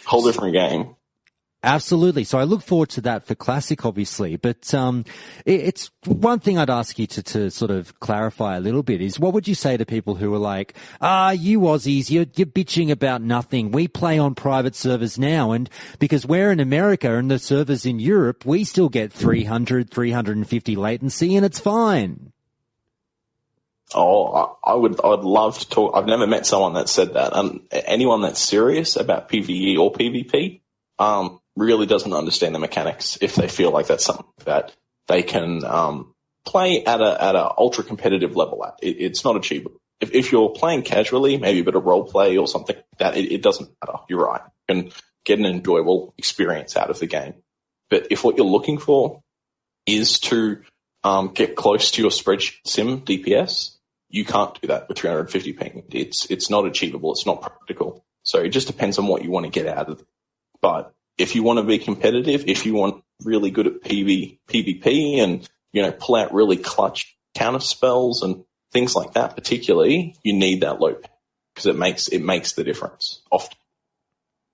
Whole different game. Absolutely. So I look forward to that for Classic, obviously. But it's one thing I'd ask you to sort of clarify a little bit is what would you say to people who are like, you Aussies, you're bitching about nothing. We play on private servers now, and because we're in America and the servers in Europe, we still get 300, 350 latency, and it's fine. Oh, I'd love to talk. I've never met someone that said that. Anyone that's serious about PvE or PvP, really doesn't understand the mechanics if they feel like that's something that they can play at a ultra competitive level at. It's not achievable. If you're playing casually, maybe a bit of role play or something like that, it doesn't matter. You're right. You can get an enjoyable experience out of the game. But if what you're looking for is to get close to your spreadsheet sim DPS, you can't do that with 350 ping. It's not achievable. It's not practical. So it just depends on what you want to get out of it. But if you want to be competitive, if you want really good at PvP and, pull out really clutch counter spells and things like that, particularly, you need that low because it makes the difference often.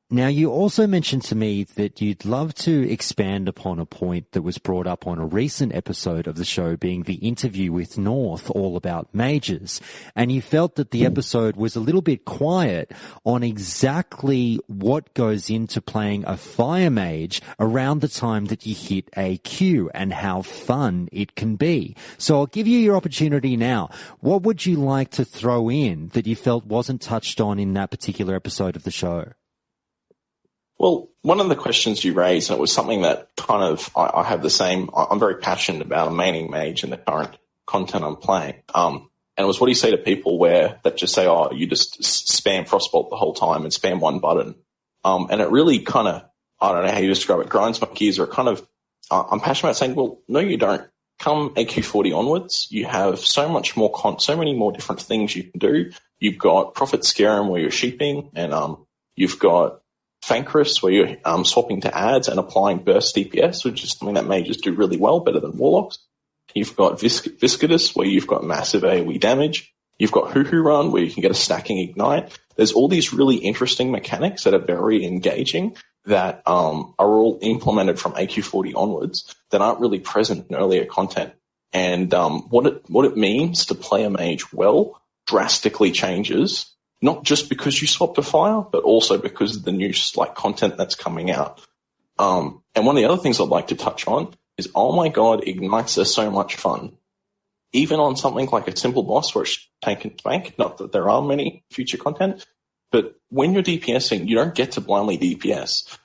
Now, you also mentioned to me that you'd love to expand upon a point that was brought up on a recent episode of the show, being the interview with North all about mages. And you felt that the episode was a little bit quiet on exactly what goes into playing a fire mage around the time that you hit AQ and how fun it can be. So I'll give you your opportunity now. What would you like to throw in that you felt wasn't touched on in that particular episode of the show? Well, one of the questions you raised, and it was something that kind of I have the same. I'm very passionate about maining mage and the current content I'm playing. And it was, what do you say to people that just say, "Oh, you just spam Frostbolt the whole time and spam one button," and it really kind of, I don't know how you describe it, grinds my gears. Or kind of, I'm passionate about saying, well, no, you don't. Come AQ40 onwards, you have so much more so many more different things you can do. You've got Prophet Scarum where you're sheeping, and you've got Fankris, where you're swapping to ads and applying burst DPS, which is something that mages do really well, better than warlocks. You've got Viscidus, where you've got massive AoE damage. You've got Hoo-Hoo Run, where you can get a stacking ignite. There's all these really interesting mechanics that are very engaging that are all implemented from AQ40 onwards that aren't really present in earlier content. And what it means to play a mage well drastically changes, not just because you swapped a fire, but also because of the new content that's coming out. And one of the other things I'd like to touch on is, oh my god, ignites are so much fun. Even on something like a simple boss where it's tank and spank, not that there are many future content, but when you're DPSing, you don't get to blindly DPS.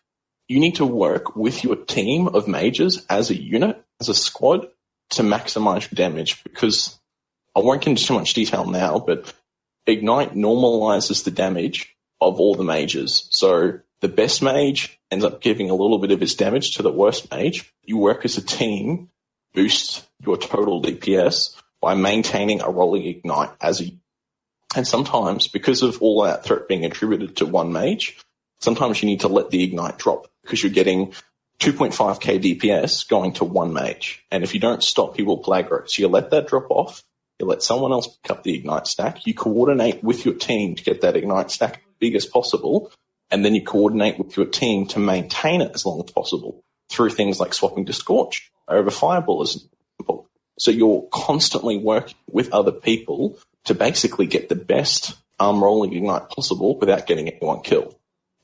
You need to work with your team of mages as a unit, as a squad, to maximize damage, because I won't get into too much detail now, but Ignite normalizes the damage of all the mages. So the best mage ends up giving a little bit of his damage to the worst mage. You work as a team, boost your total DPS by maintaining a rolling Ignite and sometimes, because of all that threat being attributed to one mage, sometimes you need to let the Ignite drop because you're getting 2.5k DPS going to one mage. And if you don't stop, he will aggro. So you let that drop off. You let someone else pick up the ignite stack. You coordinate with your team to get that ignite stack as big as possible. And then you coordinate with your team to maintain it as long as possible through things like swapping to Scorch over Fireball as an example. So you're constantly working with other people to basically get the best rolling ignite possible without getting anyone killed.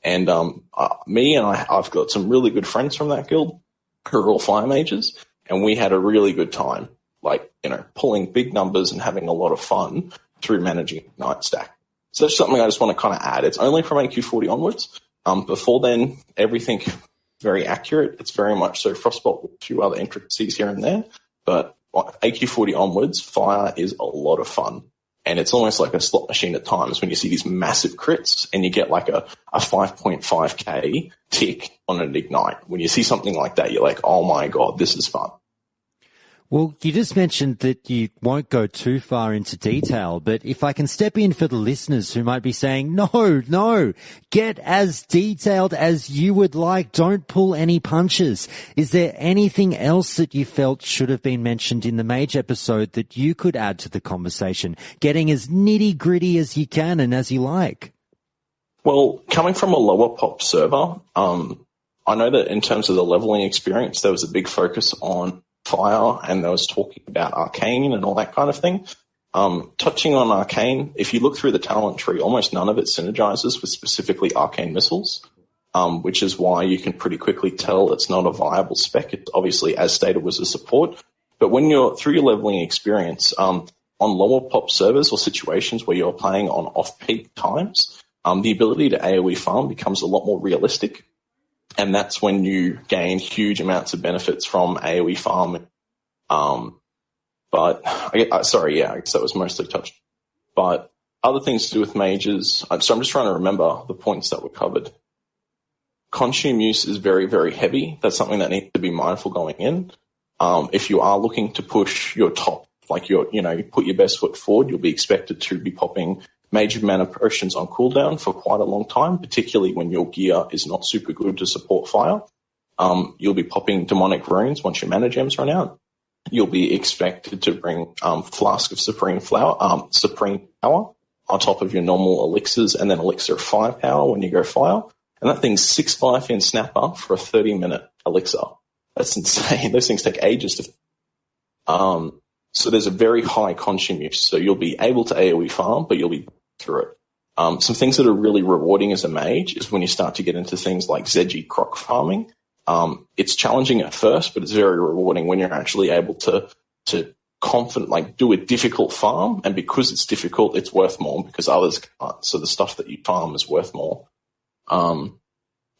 And I've got some really good friends from that guild who are all fire mages, and we had a really good time, like, pulling big numbers and having a lot of fun through managing ignite stack. So that's something I just want to kind of add. It's only from AQ40 onwards. Before then, everything very accurate. It's very much so Frostbolt with a few other intricacies here and there. But AQ40 onwards, fire is a lot of fun. And it's almost like a slot machine at times when you see these massive crits and you get like a 5.5k tick on an ignite. When you see something like that, you're like, oh my God, this is fun. Well, you just mentioned that you won't go too far into detail, but if I can step in for the listeners who might be saying, no, get as detailed as you would like. Don't pull any punches. Is there anything else that you felt should have been mentioned in the Mage episode that you could add to the conversation, getting as nitty gritty as you can and as you like? Well, coming from a lower pop server, I know that in terms of the leveling experience, there was a big focus on fire, and there was talking about arcane and all that kind of thing. Touching on arcane, if you look through the talent tree, almost none of it synergizes with specifically arcane missiles, which is why you can pretty quickly tell it's not a viable spec. It obviously, as stated, was a support. But when you're through your leveling experience, on lower pop servers or situations where you're playing on off-peak times, the ability to AoE farm becomes a lot more realistic. And that's when you gain huge amounts of benefits from AoE farming. I guess that was mostly touched. But other things to do with mages, so I'm just trying to remember the points that were covered. Consume use is very, very heavy. That's something that needs to be mindful going in. If you are looking to push your top, like you put your best foot forward, you'll be expected to be popping major mana potions on cooldown for quite a long time, particularly when your gear is not super good to support fire. You'll be popping demonic runes once your mana gems run out. You'll be expected to bring Flask of Supreme Power on top of your normal elixirs, and then Elixir of Firepower when you go fire. And that thing's 6 life in Snapper for a 30-minute elixir. That's insane. Those things take ages to... So there's a very high consume use. So you'll be able to AoE farm, but you'll be through it. Some things that are really rewarding as a mage is when you start to get into things like Zedgy croc farming. It's challenging at first, but it's very rewarding when you're actually able to do a difficult farm. And because it's difficult, it's worth more because others can't. So the stuff that you farm is worth more.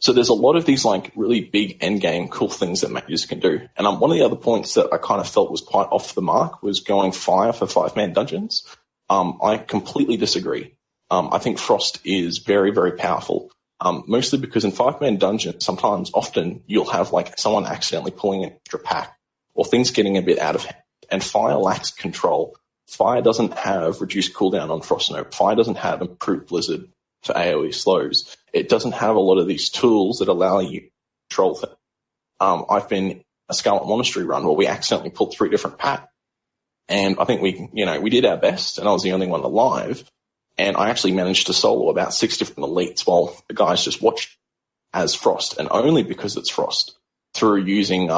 So there's a lot of these like really big end game cool things that mages can do. And one of the other points that I kind of felt was quite off the mark was going fire for 5-man dungeons. I completely disagree. I think Frost is very, very powerful. Mostly because in 5-man dungeons, often you'll have like someone accidentally pulling an extra pack or things getting a bit out of hand. And fire lacks control. Fire doesn't have reduced cooldown on Frost Node. Fire doesn't have improved Blizzard for AoE slows. It doesn't have a lot of these tools that allow you to control things. I've been in a Scarlet Monastery run where we accidentally pulled 3 different packs. And I think we did our best, and I was the only one alive. And I actually managed to solo about 6 different elites while the guys just watched as Frost, and only because it's Frost, through using,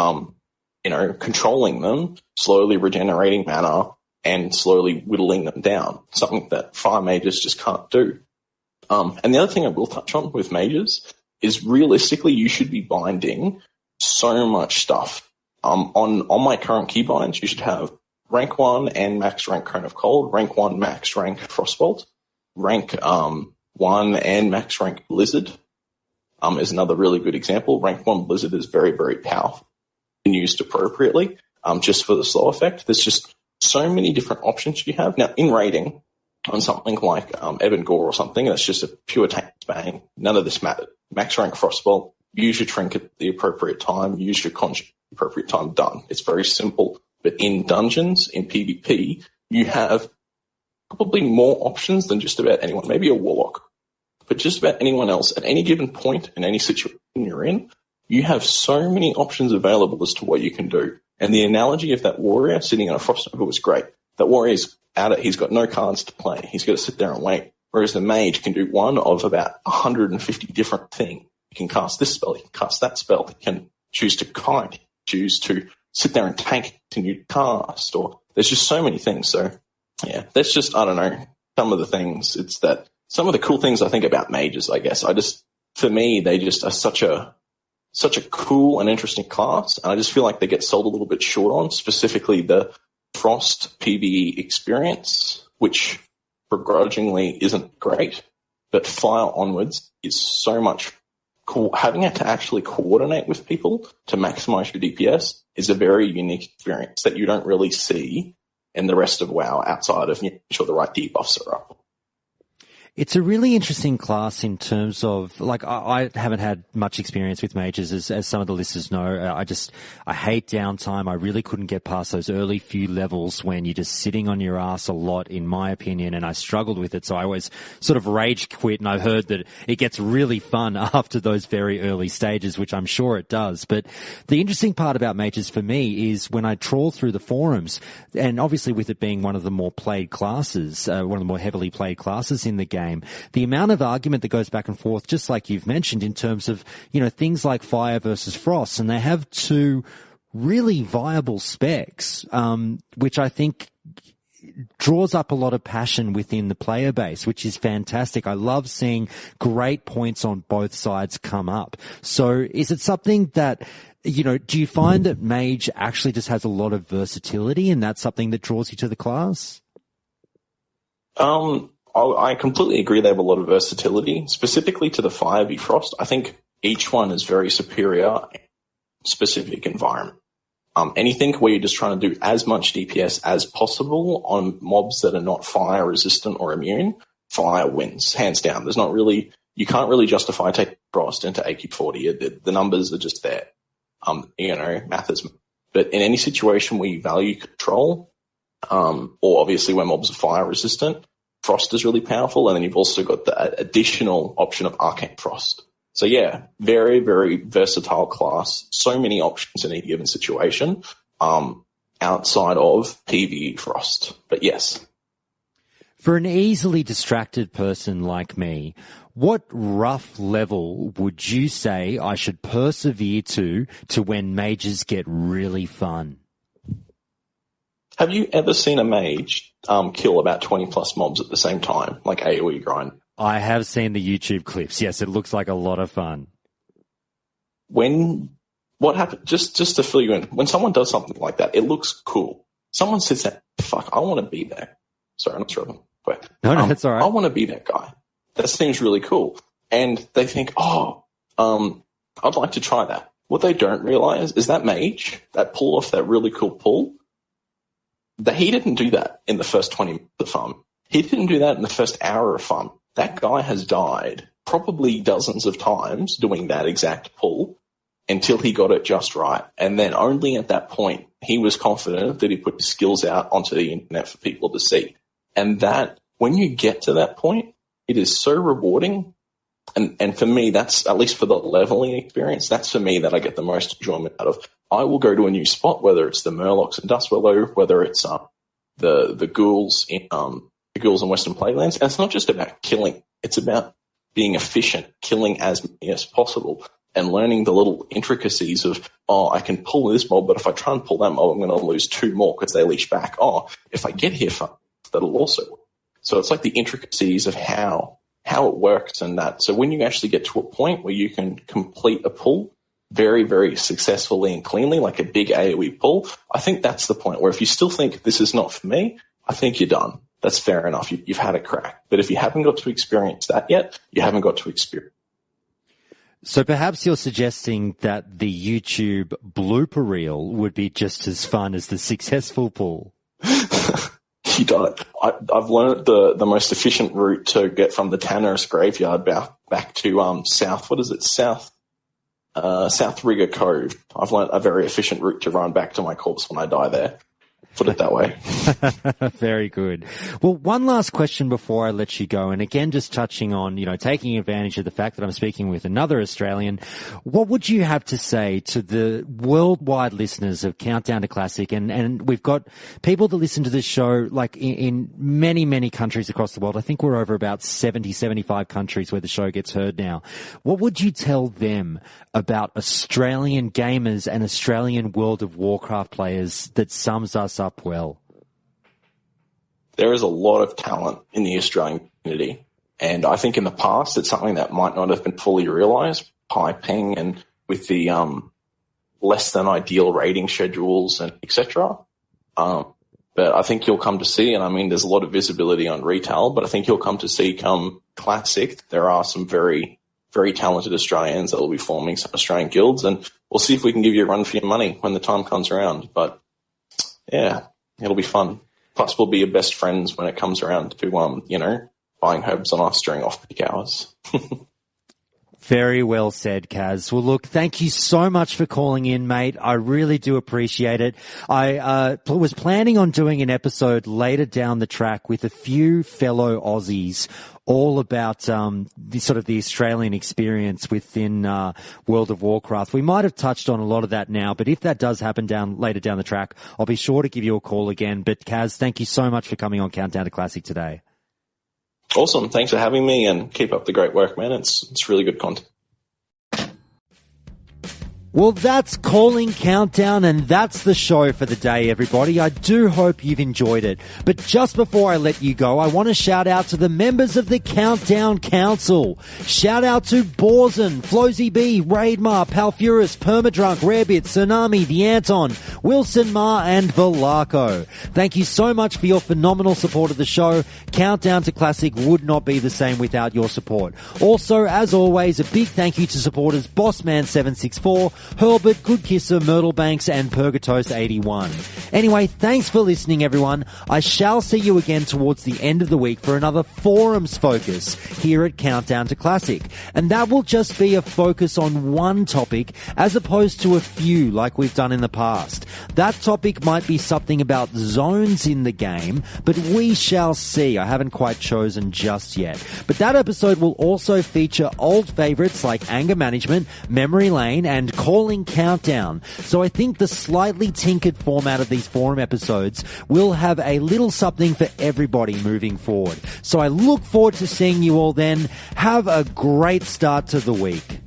controlling them, slowly regenerating mana, and slowly whittling them down, something that fire mages just can't do. And the other thing I will touch on with mages is realistically you should be binding so much stuff. On my current keybinds, you should have rank 1 and max rank Cone of Cold, rank 1 max rank Frostbolt, rank 1 and max rank Blizzard is another really good example. Rank 1 Blizzard is very, very powerful and used appropriately just for the slow effect. There's just so many different options you have. Now, in raiding, on something like Ebon Gore or something, that's just a pure tank bang. None of this mattered. Max rank Frostbolt, use your trinket at the appropriate time, use your conjure at the appropriate time, done. It's very simple. But in dungeons, in PvP, you have probably more options than just about anyone, maybe a warlock, but just about anyone else at any given point in any situation you're in, you have so many options available as to what you can do. And the analogy of that warrior sitting on a frost nova was great. That warrior's he's got no cards to play. He's got to sit there and wait. Whereas the mage can do one of about 150 different things. He can cast this spell, he can cast that spell, he can choose to kite, choose to sit there and tank, continue to cast, or there's just so many things. So, yeah, that's just, I don't know, some of the things. It's that some of the cool things I think about mages, I guess. For me, they just are such a cool and interesting class, and I just feel like they get sold a little bit short on, specifically the Frost PvE experience, which begrudgingly isn't great, but Fire onwards is so much cool. Having it to actually coordinate with people to maximize your DPS is a very unique experience that you don't really see in the rest of WoW outside of making sure the right debuffs are up. It's a really interesting class in terms of, like, I haven't had much experience with mages, as some of the listeners know. I hate downtime. I really couldn't get past those early few levels when you're just sitting on your ass a lot, in my opinion, and I struggled with it. So I always sort of rage quit, and I've heard that it gets really fun after those very early stages, which I'm sure it does. But the interesting part about mages for me is when I trawl through the forums, and obviously with it being one of the more played classes, one of the more heavily played classes in the game, the amount of argument that goes back and forth, just like you've mentioned, in terms of, things like fire versus frost, and they have two really viable specs, which I think draws up a lot of passion within the player base, which is fantastic. I love seeing great points on both sides come up. So is it something that, do you find that mage actually just has a lot of versatility, and that's something that draws you to the class? I completely agree they have a lot of versatility. Specifically to the Fire v Frost, I think each one is very superior in specific environment. Anything where you're just trying to do as much DPS as possible on mobs that are not fire resistant or immune, Fire wins, hands down. You can't really justify taking Frost into AK-40. The numbers are just there. Math is. But in any situation where you value control, or obviously where mobs are fire resistant, Frost is really powerful, and then you've also got the additional option of Arcane Frost. So yeah, very, very versatile class. So many options in any given situation, outside of PvE Frost. But yes. For an easily distracted person like me, what rough level would you say I should persevere to when mages get really fun? Have you ever seen a mage kill about 20 plus mobs at the same time, like AoE grind? I have seen the YouTube clips. Yes, it looks like a lot of fun. What happened? Just to fill you in, when someone does something like that, it looks cool. Someone sits there, fuck, I want to be there. Sorry, I'm not sure. No, that's all right. I want to be that guy. That seems really cool. And they think, I'd like to try that. What they don't realize is that mage, that pull off that really cool pull, that he didn't do that in the first 20 minutes of fun. He didn't do that in the first hour of fun. That guy has died probably dozens of times doing that exact pull until he got it just right. And then only at that point, he was confident that he put his skills out onto the internet for people to see. And that, when you get to that point, it is so rewarding. And for me, that's, at least for the leveling experience, that's for me that I get the most enjoyment out of. I will go to a new spot, whether it's the Murlocs in Dustwallow, whether it's the ghouls in Western Plaguelands. And it's not just about killing; it's about being efficient, killing as many as possible, and learning the little intricacies of, I can pull this mob, but if I try and pull that mob, I'm going to lose 2 more because they leash back. If I get here fast, that'll also work. So it's like the intricacies of how it works and that. So when you actually get to a point where you can complete a pull very, very successfully and cleanly, like a big AoE pull, I think that's the point where if you still think this is not for me, I think you're done. That's fair enough. You've had a crack. But if you haven't got to experience that yet, you haven't got to experience. So perhaps you're suggesting that the YouTube blooper reel would be just as fun as the successful pull. You don't. I've learned the most efficient route to get from the Tanner's graveyard back to South. What is it? South Rigger Cove. I've learned a very efficient route to run back to my corpse when I die there. Put it that way. Very good. Well, one last question before I let you go. And again, just touching on, taking advantage of the fact that I'm speaking with another Australian, what would you have to say to the worldwide listeners of Countdown to Classic? And we've got people that listen to this show, like in many, many countries across the world. I think we're over about 70, 75 countries where the show gets heard now. What would you tell them about Australian gamers and Australian World of Warcraft players that sums us up well? There is a lot of talent in the Australian community. And I think in the past, it's something that might not have been fully realized, high ping and with the less than ideal rating schedules and etc. But I think you'll come to see, and I mean, there's a lot of visibility on retail, but I think you'll come to see come Classic, there are some very, very talented Australians that will be forming some Australian guilds, and we'll see if we can give you a run for your money when the time comes around. But yeah, it'll be fun. Plus, we'll be your best friends when it comes around to, buying herbs on us during off-peak hours. Very well said, Kaz. Well, look, thank you so much for calling in, mate. I really do appreciate it. I was planning on doing an episode later down the track with a few fellow Aussies all about the Australian experience within World of Warcraft. We might have touched on a lot of that now, but if that does happen later down the track, I'll be sure to give you a call again. But Kaz, thank you so much for coming on Countdown to Classic today. Awesome. Thanks for having me, and keep up the great work, man. It's really good content. Well, that's Calling Countdown, and that's the show for the day, everybody. I do hope you've enjoyed it. But just before I let you go, I want to shout out to the members of the Countdown Council. Shout out to Borzen, Flowsy B, Raidmar, Palfurus, Permadrunk, Rarebit, Tsunami, The Anton, Wilson Ma, and Velarco. Thank you so much for your phenomenal support of the show. Countdown to Classic would not be the same without your support. Also, as always, a big thank you to supporters Bossman764, Hurlbert, Goodkisser, Myrtlebanks, and Purgatos81. Anyway, thanks for listening, everyone. I shall see you again towards the end of the week for another forums focus here at Countdown to Classic. And that will just be a focus on one topic as opposed to a few like we've done in the past. That topic might be something about zones in the game, but we shall see. I haven't quite chosen just yet. But that episode will also feature old favorites like anger management, memory lane, and Calling Countdown. So I think the slightly tinkered format of these forum episodes will have a little something for everybody moving forward. So I look forward to seeing you all then. Have a great start to the week.